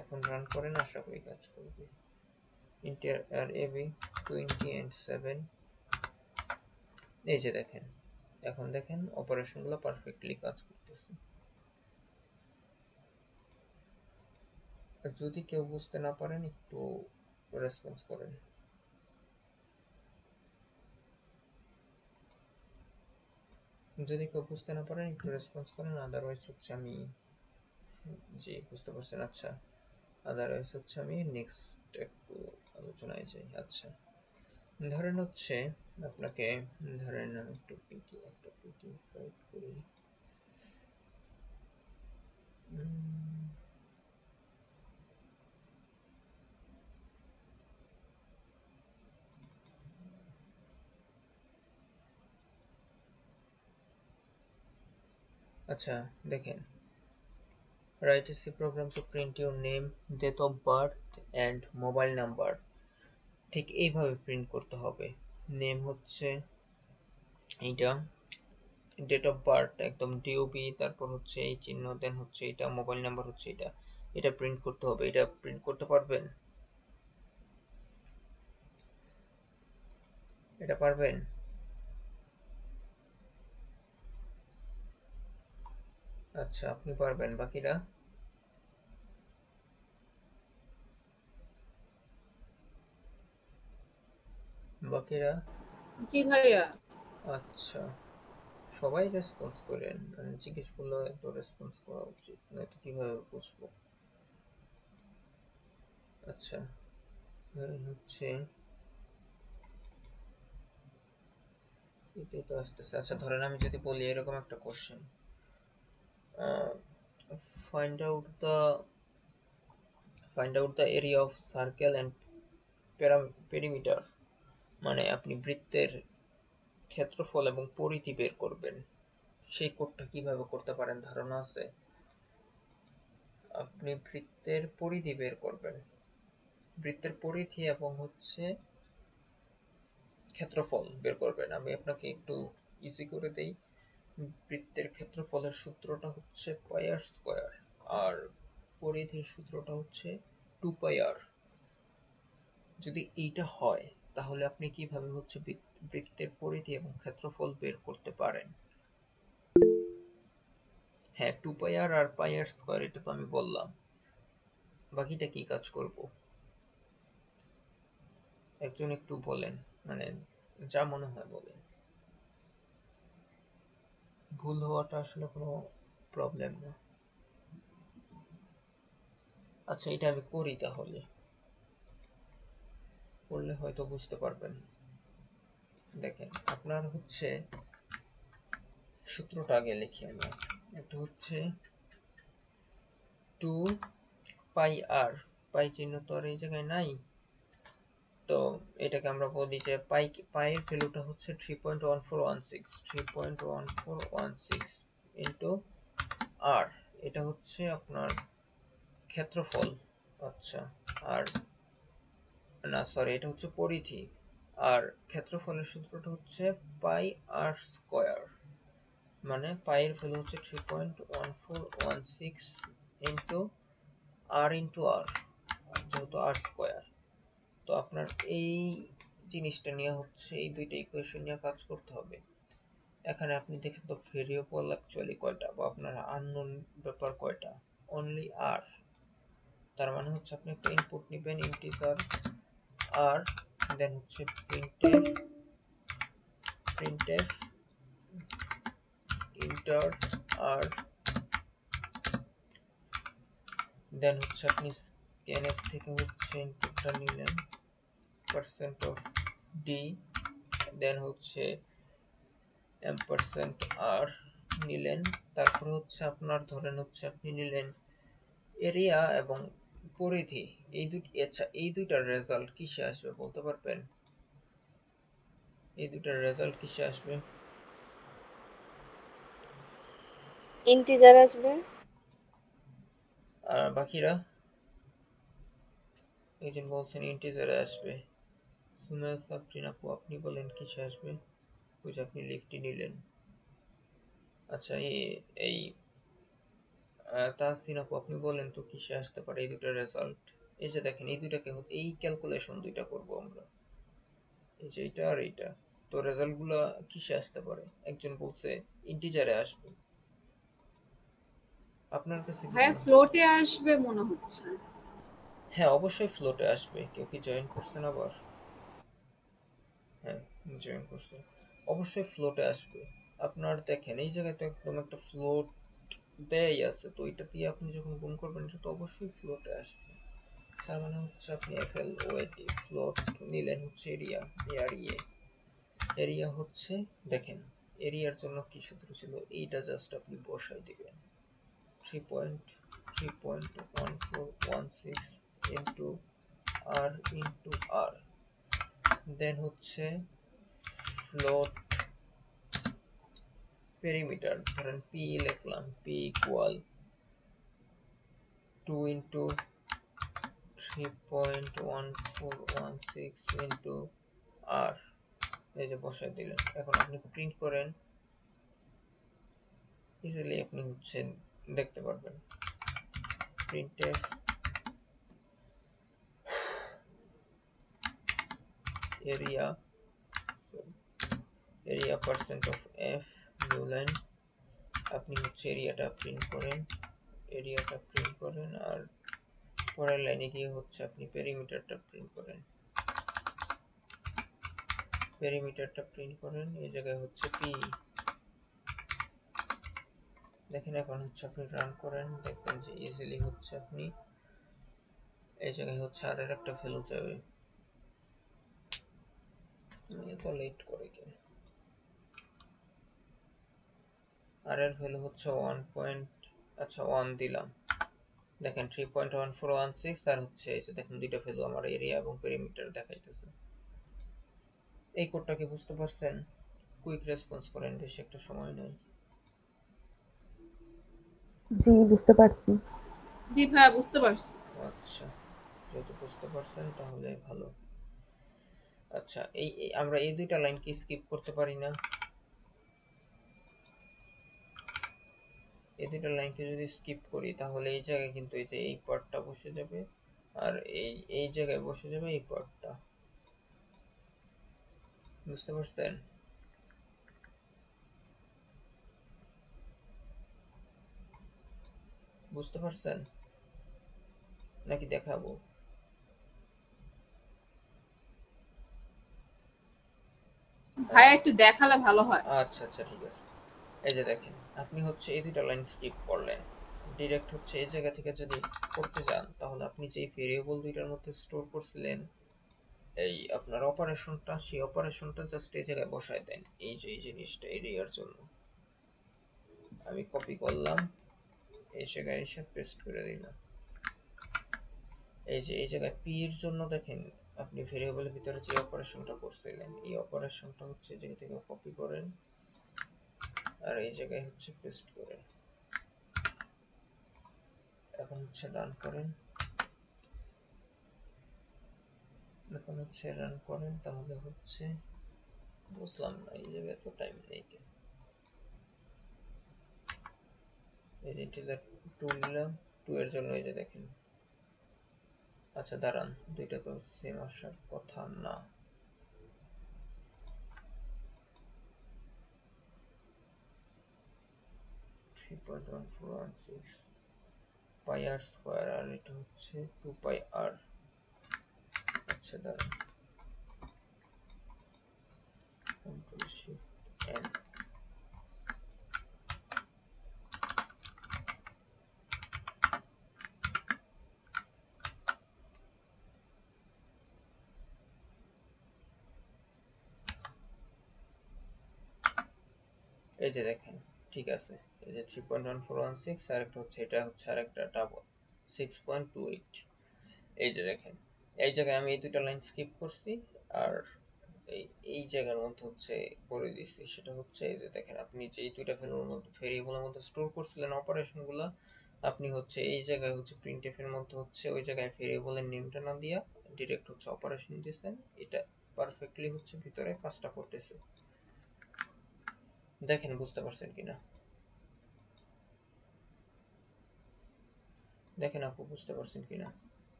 এখন রান করেন, আশা করি কাজ করবে। ইন্টিজার আর এবি 20 and 7, এই যে দেখেন এখন দেখেন অপারেশনগুলো পারফেক্টলি কাজ করতেছে। যদি কেউ বুঝতে না পারেন একটু রেসপন্স করেন। যদি কেউ বুঝতে না পারেন একটু রেসপন্স করেন, আদারওয়াইজ হচ্ছে আমি, জি বুঝতে পারছেন, আচ্ছা আদারওয়াইজ হচ্ছে আমি নেক্সট একটু আলোচনায় যাই। আচ্ছা ধরেন হচ্ছে আপনাকে, ধরেন আমি একটু পিটি একটা পিটি সাইড করি। আচ্ছা দেখেন, write a C program to print your name, date of birth and mobile number। ঠিক এইভাবে প্রিন্ট করতে হবে। নেম হচ্ছে এইটা, ডেট অফ বার্থ একদম ডিওবি, তারপর হচ্ছে এই চিহ্ন, দেন হচ্ছে এটা, মোবাইল নাম্বার হচ্ছে এটা। এটা প্রিন্ট করতে হবে। এটা প্রিন্ট করতে পারবেন? এটা পারবেন? আচ্ছা আপনি পারবেন, বাকিরা? বাকিরা? জি ভাইয়া। আচ্ছা সবাই রেসপন্স করেন, জিজ্ঞেস করলে তো রেসপন্স করা উচিত, নয়তো কিভাবে বুঝবো। আচ্ছা ধরেন হচ্ছে এটাই তো আসতেছে। আচ্ছা ধরেন আমি যদি বলি এরকম একটা question, find out the area of circle and perimeter, মানে আপনি বৃত্তের ক্ষেত্রফল এবং পরিধি বের করবেন। সেই কোডটা কিভাবে করতে পারেন ধারণা আছে? আপনি বৃত্তের পরিধি বের করবেন, বৃত্তের পরিধি এবং হচ্ছে ক্ষেত্রফল বের করবেন। আমি আপনাকে একটু ইজি করে দেই। বৃত্তের ক্ষেত্রফলের সূত্রটা হচ্ছে পাই আর স্কয়ার, আর পরিধির সূত্রটা হচ্ছে 2 পাই আর। যদি এইটা হয় তাহলে আপনি কিভাবে হচ্ছে বৃত্তের পরিধি এবং ক্ষেত্রফল বের করতে পারেন। হ্যাঁ 2πr আর πr স্কয়ার এটা তো আমি বললাম, বাকিটা কি কাজ করব একজন একটু বলেন, মানে যা মনে হয় বলেন। ভুল হওয়াটা আসলে কোনো প্রবলেম না। আচ্ছা এটা আমি করি, তাহলে করলে হয়তো বুঝতে পারবেন। দেখেন আপনার হচ্ছে সূত্রটা আগে লিখি আমি। এটা হচ্ছে 2πr, পাই চিহ্ন তো আর এই জায়গায় নাই, তো এটাকে আমরা বলি যে পাইয়ের ভ্যালুটা হচ্ছে 3.1416 ইন্টু আর, এটা হচ্ছে আপনার ক্ষেত্রফল। আচ্ছা আর না সরি, এটা হচ্ছে পরিধি, আর ক্ষেত্রফলের সূত্রটা হচ্ছে পাই আর স্কয়ার, মানে পাইয়ের ভ্যালু হচ্ছে 3.1416 ইন্টু আর ইন্টু আর, যেহেতু আর স্কয়ার। তো আপনার এই জিনিসটা নিয়ে হচ্ছে এই দুইটা ইকুয়েশন নিয়ে কাজ করতে হবে। এখানে আপনি দেখেন তো ভেরিয়েবল অ্যাকচুয়ালি কয়টা, বা আপনার আননোন ব্যাপার কয়টা, অনলি আর। তার মানে হচ্ছে আপনি একটা ইনপুট নেবেন ইন্টিজার আর, দেন হচ্ছে প্রিন্টের ইন্টার আর, দেন হচ্ছে আপনি স্ক্যানফ থেকে হচ্ছে ইনপুটটা নিলেন পার্সেন্ট অফ ডি, দেন হচ্ছে এম্পারসেন্ট আর নিলেন, তারপরে হচ্ছে আপনার ধরেন হচ্ছে আপনি নিলেন এরিয়া এবং পরিধি, এই দুটি। আচ্ছা এই দুইটার রেজাল্ট কিসে আসবে বলতে পারবেন? এই দুইটার রেজাল্ট কিসে আসবে? ইন্টিজার আসবে। আর বাকিরা এই যে বলছেন ইন্টিজারে আসবে। সুমেল সাবরিন আপু আপনি বলেন কিসে আসবে? ওই যে আপনি লিফটি নিলেন। আচ্ছা এই তাহসিন আপু আপনি বলেন তো কিসে আসতে পারে এই দুইটার রেজাল্ট? এই যে দেখেন এই দুইটাকে এই ক্যালকুলেশন দুইটা করব আমরা, এই যে এইটা আর এইটা, তো রেজাল্ট গুলা কিসে আসতে পারে? একজন বলছে ইন্টিজারে আসবে, আপনার কাছে কি ভাইয়া মনে হয়? ফ্লোটে আসবে মনে হচ্ছে। হ্যাঁ অবশ্যই ফ্লোটে আসবে। কেউ কি জয়েন করছেন আবার? হ্যাঁ জয়েন করছেন, অবশ্যই ফ্লোটে আসবে। আপনার দেখেন এই জায়গাতে একদম একটা ফ্লোট দেয়াই আছে, তো এটা দিয়ে আপনি যখন গুণ করবেন এটা তো অবশ্যই ফ্লোটে আসবে। তার মানে হচ্ছে আপনি এফএল ওএটি ফ্লোট নিলেন হচ্ছে এরিয়া, এআরইএ, এরিয়া হচ্ছে দেখেন এরিয়ার জন্য কি সূত্র ছিল, এইটা জাস্ট আপনি বসাই দিবেন 3.1416 ইন্টু আর ইন্টু আর, দেন হচ্ছে ফ্লোট পেরিমিটার, ধরেন পি লিখলাম, পি ইকুয়াল 2 ইন্টু 3.1416 ইন্টু আর, এই যে বসাই দিলেন। এখন আপনি প্রিন্ট করেন, ইজিলি আপনি হচ্ছে দেখতে পারবেন প্রিন্টে area, area percent of F new line, আপনি হচ্ছে এরিয়াটা প্রিন্ট করেন, এরিয়াটা প্রিন্ট করেন, আর পরের লাইনে গিয়ে হচ্ছে আপনি পেরিমিটারটা প্রিন্ট করেন, পেরিমিটারটা প্রিন্ট করেন, এই জায়গায় হচ্ছে পি। দেখেন এখন হচ্ছে আপনি রান করেন, দেখবেন যে ইজিলি হচ্ছে আপনি এই জায়গায় হচ্ছে আর একটা ভ্যালু যাবে। এত লেট করে কেন? আর এর ভ্যালু হচ্ছে 1 পয়েন্ট, আচ্ছা 1 দিলাম, দেখেন 3.1416, আর হচ্ছে এই যে দেখেন দুইটা ভ্যালু আমার এরিয়া এবং পেরিমিটার দেখাইতেছে। এই কোডটা কি বুঝতে পারছেন? কুইক রেসপন্স করেন, বেশি একটা সময় নেই। জি বুঝতে পারছি। জি ভাইয়া বুঝতে পারছি। আচ্ছা যেহেতু বুঝতে পারছেন তাহলে ভালো। আচ্ছা আমরা এই দুইটা লাইন কি স্কিপ করতে পারি না? এই দুইটা লাইনকে যদি স্কিপ করি তাহলে এই জায়গায় কিন্তু এই যে এই পার্টটা বসে যাবে, আর এই জায়গায় বসে যাবে এই পার্টটা, বুঝতে পারছেন? বুঝতে পারছেন নাকি দেখাবো? ভাইয়া একটু দেখালে ভালো হয়। আচ্ছা আচ্ছা ঠিক আছে। এই যে দেখেন, আপনি হচ্ছে এই দুইটা লাইন স্কিপ করলেন, ডিরেক্ট হচ্ছে এই জায়গা থেকে যদি করতে যান, তাহলে আপনি যে ভেরিয়েবল দুইটার মধ্যে স্টোর করছিলেন এই আপনার অপারেশনটা, সেই অপারেশনটা জাস্ট এই জায়গায় বসায় দেন। এই যে এই জিনিসটা এরিয়ার জন্য আমি কপি করলাম, এই জায়গায় এসে পেস্ট করে দিলাম। এই যে এই জায়গায় পি এর জন্য দেখেন, আপনি ভেরিয়েবলের ভিতরে যে অপারেশনটা করছিলেন, এই অপারেশনটা হচ্ছে এই জায়গা থেকে কপি করেন আর এই জায়গায় হচ্ছে পেস্ট করেন। এখন হচ্ছে রান করেন, এখন হচ্ছে রান করেন, তাহলে হচ্ছে বুঝলাম না এই জায়গায় তো টাইম নেই কেন। এই যে ইন্টিজার 2 নিলাম, 2 এর জন্য এই যে দেখেন, আচ্ছা দাঁড়ান, দুইটা তো সেম আসার কথা না। থ্রি পয়েন্ট 1416 পাই আর স্কোয়ার, আর এটা হচ্ছে 2 পাই আর। আচ্ছা দাঁড়ান, কন্ট্রোল শিফট এন। এই যে দেখেন, ঠিক আছে, এই যে 3.1416 আর একটা হচ্ছে, এটা হচ্ছে আরেকটা ডাবল 6.28। এই যে দেখেন, এই জায়গায় আমি এই দুটো লাইন স্কিপ করছি, আর এই এই জায়গার মধ্যে হচ্ছে করে দিচ্ছি। সেটা হচ্ছে এই যে দেখেন, আপনি যে এই দুইটা ভেরিয়েবলের মধ্যে স্টোর করছিলেন অপারেশনগুলো, আপনি হচ্ছে এই জায়গায় হচ্ছে প্রিন্টএফ এর মধ্যে হচ্ছে ওই জায়গায় ভেরিয়েবলের নেমটা না দিয়া ডিরেক্ট হচ্ছে অপারেশন দিয়েছেন। এটা পারফেক্টলি হচ্ছে ভিতরে কাজটা করতেছে। দেখেন বুঝতে পারছেন কিনা, দেখেন আপু বুঝতে পারছেন কিনা?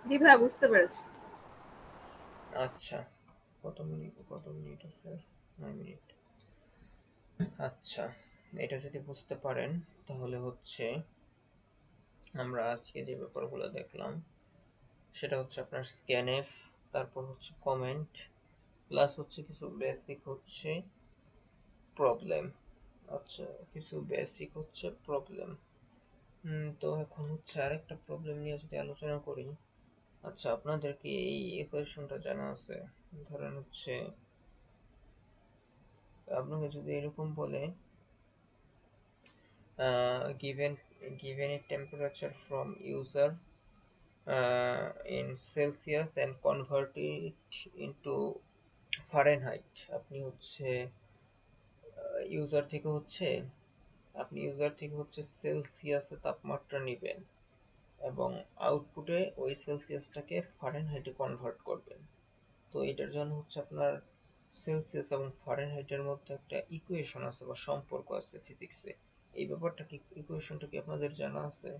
জি ভাইয়া বুঝতে পেরেছি। আচ্ছা, কত মিনিট আছে? 9 মিনিট। আচ্ছা, এটা যদি বুঝতে পারেন তাহলে হচ্ছে আমরা আজকে যে ব্যাপারগুলো দেখলাম সেটা হচ্ছে আপনার স্ক্যানএফ, তারপর হচ্ছে কমেন্ট, প্লাস হচ্ছে কিছু বেসিক হচ্ছে প্রবলেম। আচ্ছা, কিছু বেসিক হচ্ছে প্রবলেম। তো এখন হচ্ছে আরেকটা প্রবলেম নিয়ে যদি আলোচনা করি। আচ্ছা, আপনাদের কি এই ইকুয়েশনটা জানা আছে? ধরেন হচ্ছে আপনাকে যদি এরকম বলে given given a temperature from user in Celsius and convert it into Fahrenheit, আপনি হচ্ছে ইউজার থেকে হচ্ছে সেলসিয়াসে তাপমাত্রা নেবেন এবং আউটপুটে ওই সেলসিয়াসটাকে ফারেনহাইটে কনভার্ট করবেন। তো এটার জন্য হচ্ছে আপনার সেলসিয়াস এবং ফারেনহাইটের মধ্যে একটা ইকুয়েশন আছে বা সম্পর্ক আছে ফিজিক্সে। এই ব্যাপারটা কি, ইকুয়েশনটা কি আপনাদের জানা আছে?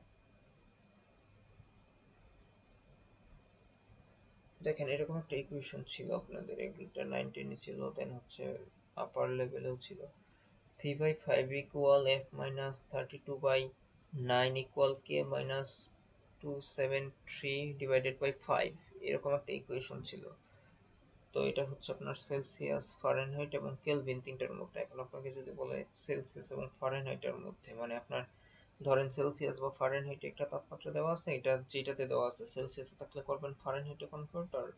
দেখেন, এরকম একটা ইকুয়েশন ছিল আপনাদের, এগুলোটা 9-10 ছিল, দেন হচ্ছে আপার লেভেলেও ছিল। c/5 equal f minus 32/9 equal k minus 273 divided by 5, এরকম একটা ইকুয়েশন ছিল। তো এটা হচ্ছে আপনার সেলসিয়াস, ফারেনহাইট এবং কেলভিন তিনটার মধ্যে। এখন আপনাকে যদি বলে সেলসিয়াস এবং ফারেনহাইটের মধ্যে, মানে আপনার ধরেন সেলসিয়াস বা ফারেনহাইটে একটা তাপমাত্রা দেওয়া আছে, এটা যেটাতে দেওয়া আছে সেলসিয়াসে থাকলে করবেন ফারেনহাইটে কনভার্ট, আর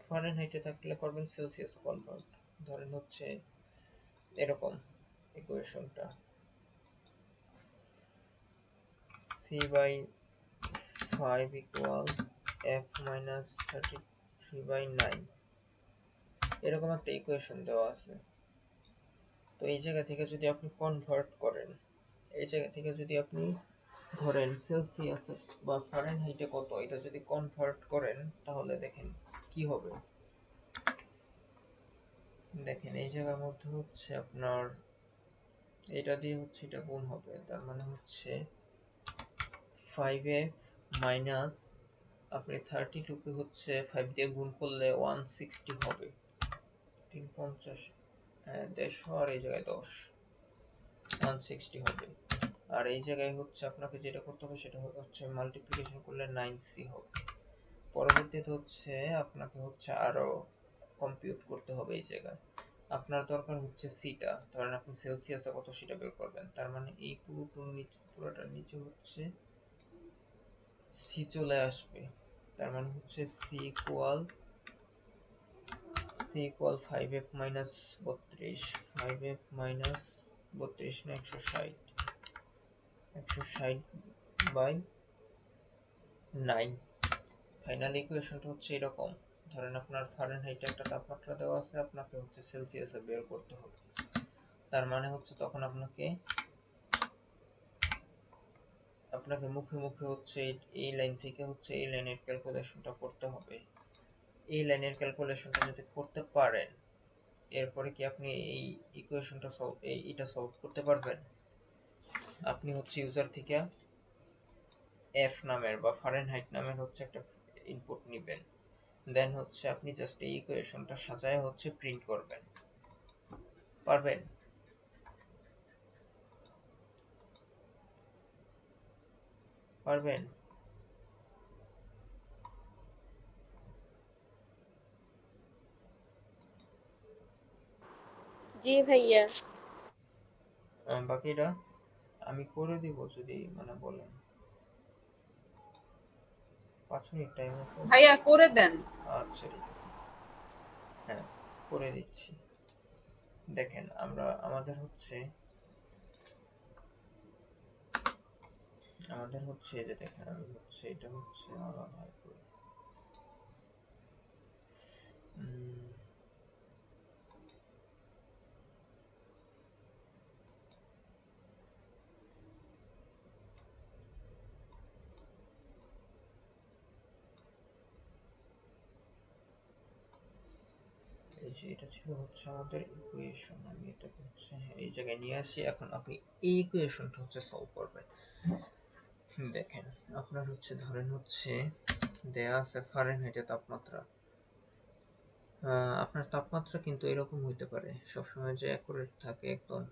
ফারেনহাইটে থাকলে করবেন সেলসিয়াস কনভার্ট। ধরেন হচ্ছে এরকম ইকুয়েশনটা, c/5 ইকুয়াল f মাইনাস 33/9, এরকম একটা ইকুয়েশন দেওয়া আছে। তো এই জায়গা থেকে যদি আপনি কনভার্ট করেন, এই জায়গা থেকে যদি আপনি ধরেন সেলসিয়াস বা ফারেনহাইটে কত, এটা যদি কনভার্ট করেন তাহলে দেখেন কি হবে। দেখেন এই জায়গার মধ্যে হচ্ছে আপনার এটা দিয়ে হচ্ছে এটা গুণ হবে, তার মানে হচ্ছে 5f মাইনাস আপনি 32 কে হচ্ছে 5 দিয়ে গুণ করলে 160 হবে, 350, হ্যাঁ 150, আর এই জায়গায় 10, 160 হবে। আর এই জায়গায় হচ্ছে আপনাকে যেটা করতে হবে সেটা হচ্ছে মাল্টিপ্লিকেশন করলে 9c হবে। পরবর্তীতে হচ্ছে আপনাকে হচ্ছে আরো কম্পিউট করতে হবে। এই জায়গায় আপনার দরকার হচ্ছে সিটা, ধরেন আপনি সেলসিয়াসে কত সেটা বের করবেন, তার মানে এই পুরোটার নিচে হচ্ছে সি চলে আসবে। তার মানে হচ্ছে c equal 5f minus 32, 5f minus 32 না 160, 160 বাই 9। ফাইনাল ইকুয়েশনটা হচ্ছে এরকম। ধরেন আপনার ফারেনহাইটে একটা তাপমাত্রা দেওয়া আছে, আপনাকে হচ্ছে সেলসিয়াসে বের করতে হবে। তার মানে হচ্ছে তখন আপনাকে মুখে মুখে হচ্ছে এই লাইন থেকে হচ্ছে এই লাইনের ক্যালকুলেশনটা করতে হবে। এই লাইনের ক্যালকুলেশনটা যদি করতে পারেন, এরপরে কি আপনি এই ইকুয়েশনটা এটা সলভ করতে পারবেন? আপনি হচ্ছে ইউজার থেকে এফ নামের বা ফারেনহাইট নামের হচ্ছে একটা ইনপুট নেবেন, দেন হচ্ছে আপনি জাস্ট এই ইকুয়েশনটা সাজায় হচ্ছে প্রিন্ট করবেন। পারবেন? পারবেন? জি ভাইয়া। বাকিটা আমি করে দিব যদি মানে বলেন। 5 মিনিট টাইম আছে? ভাইয়া করে দেন। আচ্ছা ঠিক আছে, হ্যাঁ করে দিচ্ছি। দেখেন আমাদের হচ্ছে এই যে দেখেন আমি হচ্ছে এটা হচ্ছে আলাদা করে এই যে এটা ছিল হচ্ছে আমাদের ইকুয়েশন। আমি এটাকে হচ্ছে এই জায়গায় নিয়ে আসি। এখন আপনি এই ইকুয়েশনটা হচ্ছে সলভ করবেন। দেখেন আপনার হচ্ছে ধরেন হচ্ছে দেয়া আছে ফারেনহাইটে তাপমাত্রা। আপনার তাপমাত্রা কিন্তু এরকম হইতে পারে সবসময় যে অ্যাকুরেট থাকে একদম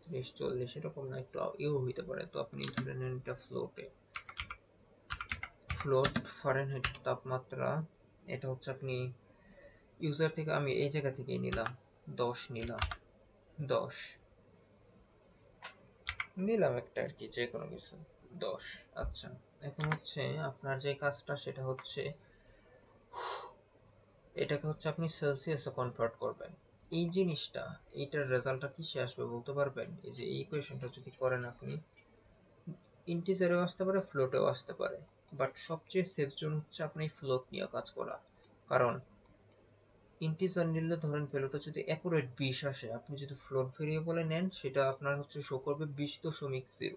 30-40 এরকম না, একটু ইউ হইতে পারে। তো আপনি ধরে নেন এটা ফ্লোট ফারেনহাইট তাপমাত্রা। এটা হচ্ছে আপনি ইউজার থেকে, আমি এই জায়গা থেকেই নিলাম 10 নিলাম, 10 নিলাম একটা আর কি, যে কোনো কিছু 10। আচ্ছা এখন হচ্ছে আপনার যে কাজটা সেটা হচ্ছে এটাকে হচ্ছে আপনি সেলসিয়াসে কনভার্ট করবেন। এই জিনিসটা এইটার রেজাল্টটা কিসে আসবে বলতে পারবেন? এই যে এই ইকুয়েশনটা যদি করেন আপনি, ইন্টিজারেও আসতে পারে, ফ্লোটেও আসতে পারে, বাট সবচেয়ে সেফ জোন হচ্ছে আপনি ফ্লোট নিয়ে কাজ করা। কারণ ইন্টিজার নিলে ধরেন ভ্যালুটা যদি অ্যাকুরেট 20 আসে, আপনি যদি ফ্লোট ভেরিয়েবলে নেন সেটা আপনার হচ্ছে শো করবে 20.0।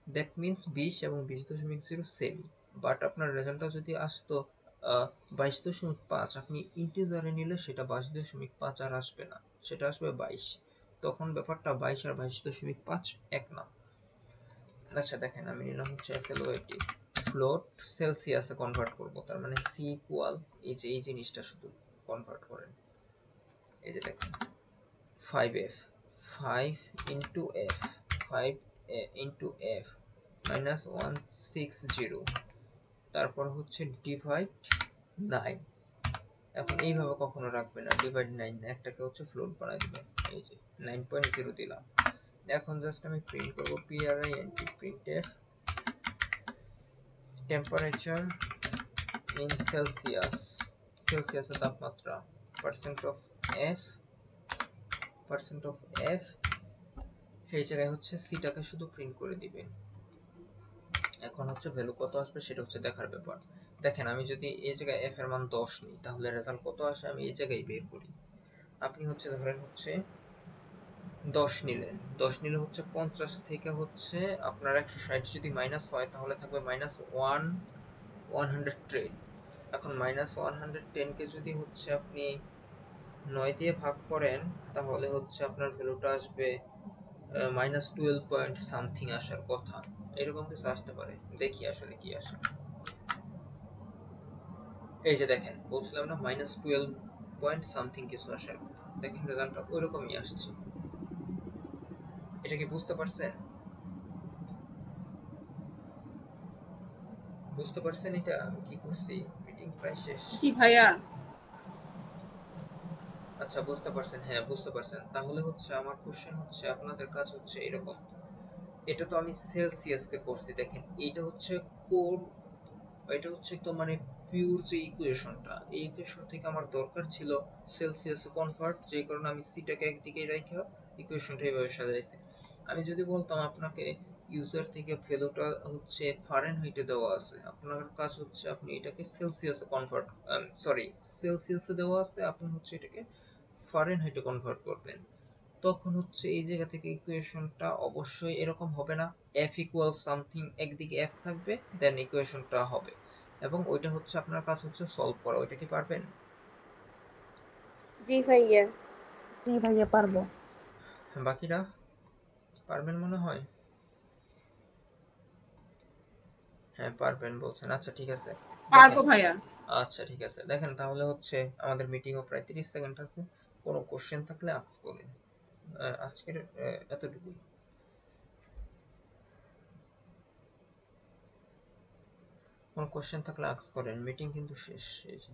দ্যাট মিনস 20 এবং 20.0 সেম। বাট আপনার রেজাল্টটা যদি আসতো 22.5, আপনি ইন্টিজারে নিলে সেটা 22.5 আর আসবে না, সেটা আসবে 22। তখন ব্যাপারটা 22 আর 22.5 এক না। আচ্ছা দেখেন আমি নিলাম হচ্ছে FLOAT, ফ্লোট সেলসিয়াসে কনভার্ট করব। তার মানে C ইকুয়াল এই যে এই জিনিসটা শুধু কনভার্ট করেন। এই যে দেখেন 5f, 5 into f, 5 into f minus 160, তারপর হচ্ছে ডিভাইড 9। এখন এইভাবে কখনো রাখবে না, ডিভাইড 9 না, একটাকে হচ্ছে ফ্লোট বানাই দিবেন। এই যে 9.0 দিলাম। এখন জাস্ট আমি প্রিন্ট করব print printf টেম্পারেচার ইন সেলসিয়াসের তাপমাত্রা পার্সেন্ট অফ এফ। এই জায়গায় হচ্ছে সিটাকে শুধু প্রিন্ট করে দিবেন। এখন হচ্ছে ভ্যালু কত আসবে সেটা হচ্ছে দেখার ব্যাপার। দেখেন আমি যদি এই জায়গায় এফ এর মান 10 নিই তাহলে রেজাল্ট কত আসে আমি এই জায়গায় বের করি। আপনি হচ্ছে ধরেন হচ্ছে 10 নিলেন, 10 নিলে হচ্ছে 50 থেকে হচ্ছে আপনার 160 যদি মাইনাস হয় তাহলে থাকবে -110। এখন -110 কে যদি হচ্ছে আপনি 9 দিয়ে ভাগ করেন তাহলে হচ্ছে আপনার ভ্যালুটা আসবে -12 পয়েন্ট সামথিং আসার কথা, এরকম কিছু আসতে পারে। দেখি আসলে কি আসে। এই যে দেখেন বলছিলাম না -12 পয়েন্ট সামথিং কিছু আসার কথা, দেখেন রেজাল্টটা ওইরকমই আসছে। এটা কি বুঝতে পারছেন? বুঝতে পারছেন এটা কি করছি? মিটিং প্রায় শেষ। জি ভাইয়া। আচ্ছা বুঝতে পারছেন, হ্যাঁ বুঝতে পারছেন। তাহলে হচ্ছে আমার কোশ্চেন হচ্ছে আপনাদের কাজ হচ্ছে এরকম, এটা তো আমি সেলসিয়াসকে করছি, দেখেন এটা হচ্ছে কোর, এটা হচ্ছে একদম মানে পিওর যে ইকুয়েশনটা, এই ইকুয়েশন থেকে আমার দরকার ছিল সেলসিয়াসে কনভার্ট, যে কারণে আমি সিটাকে একদিকে রেখে ইকুয়েশনটা এইভাবে সাজাইছি। আমি যদি বলতাম আপনাকে ইউজার থেকে ভ্যালুটা হচ্ছে ফারেনহাইটে দেওয়া আছে, আপনার কাজ হচ্ছে আপনি এটাকে সেলসিয়াসে কনভার্ট, সরি সেলসিয়াসে দেওয়া আছে, আপনি হচ্ছে এটাকে ফারেনহাইটে কনভার্ট করবেন। তখন হচ্ছে এই জায়গা থেকে ইকুয়েশনটা অবশ্যই এরকম হবে না, f ইকুয়াল সামথিং, একদিকে f থাকবে দেন ইকুয়েশনটা হবে, এবং ওইটা হচ্ছে আপনার কাজ হচ্ছে সলভ করা। ওইটা কি পারবেন? জি ভাইয়া। জি ভাইয়া পারবো। বাকিরা পারবেন মনে হয়? হ্যাঁ পারবেন বলছেন, আচ্ছা ঠিক আছে। পারবো দেখেন, ভাইয়া। আচ্ছা ঠিক আছে, দেখেন তাহলে হচ্ছে আমাদের মিটিংও প্রায় 30 সেকেন্ড আছে, কোনো কোশ্চেন থাকলে আস্ক করেন। আজকের এতটুকুই। কোনো কোশ্চেন থাকলে আস্ক করেন, মিটিং কিন্তু শেষ। এই যে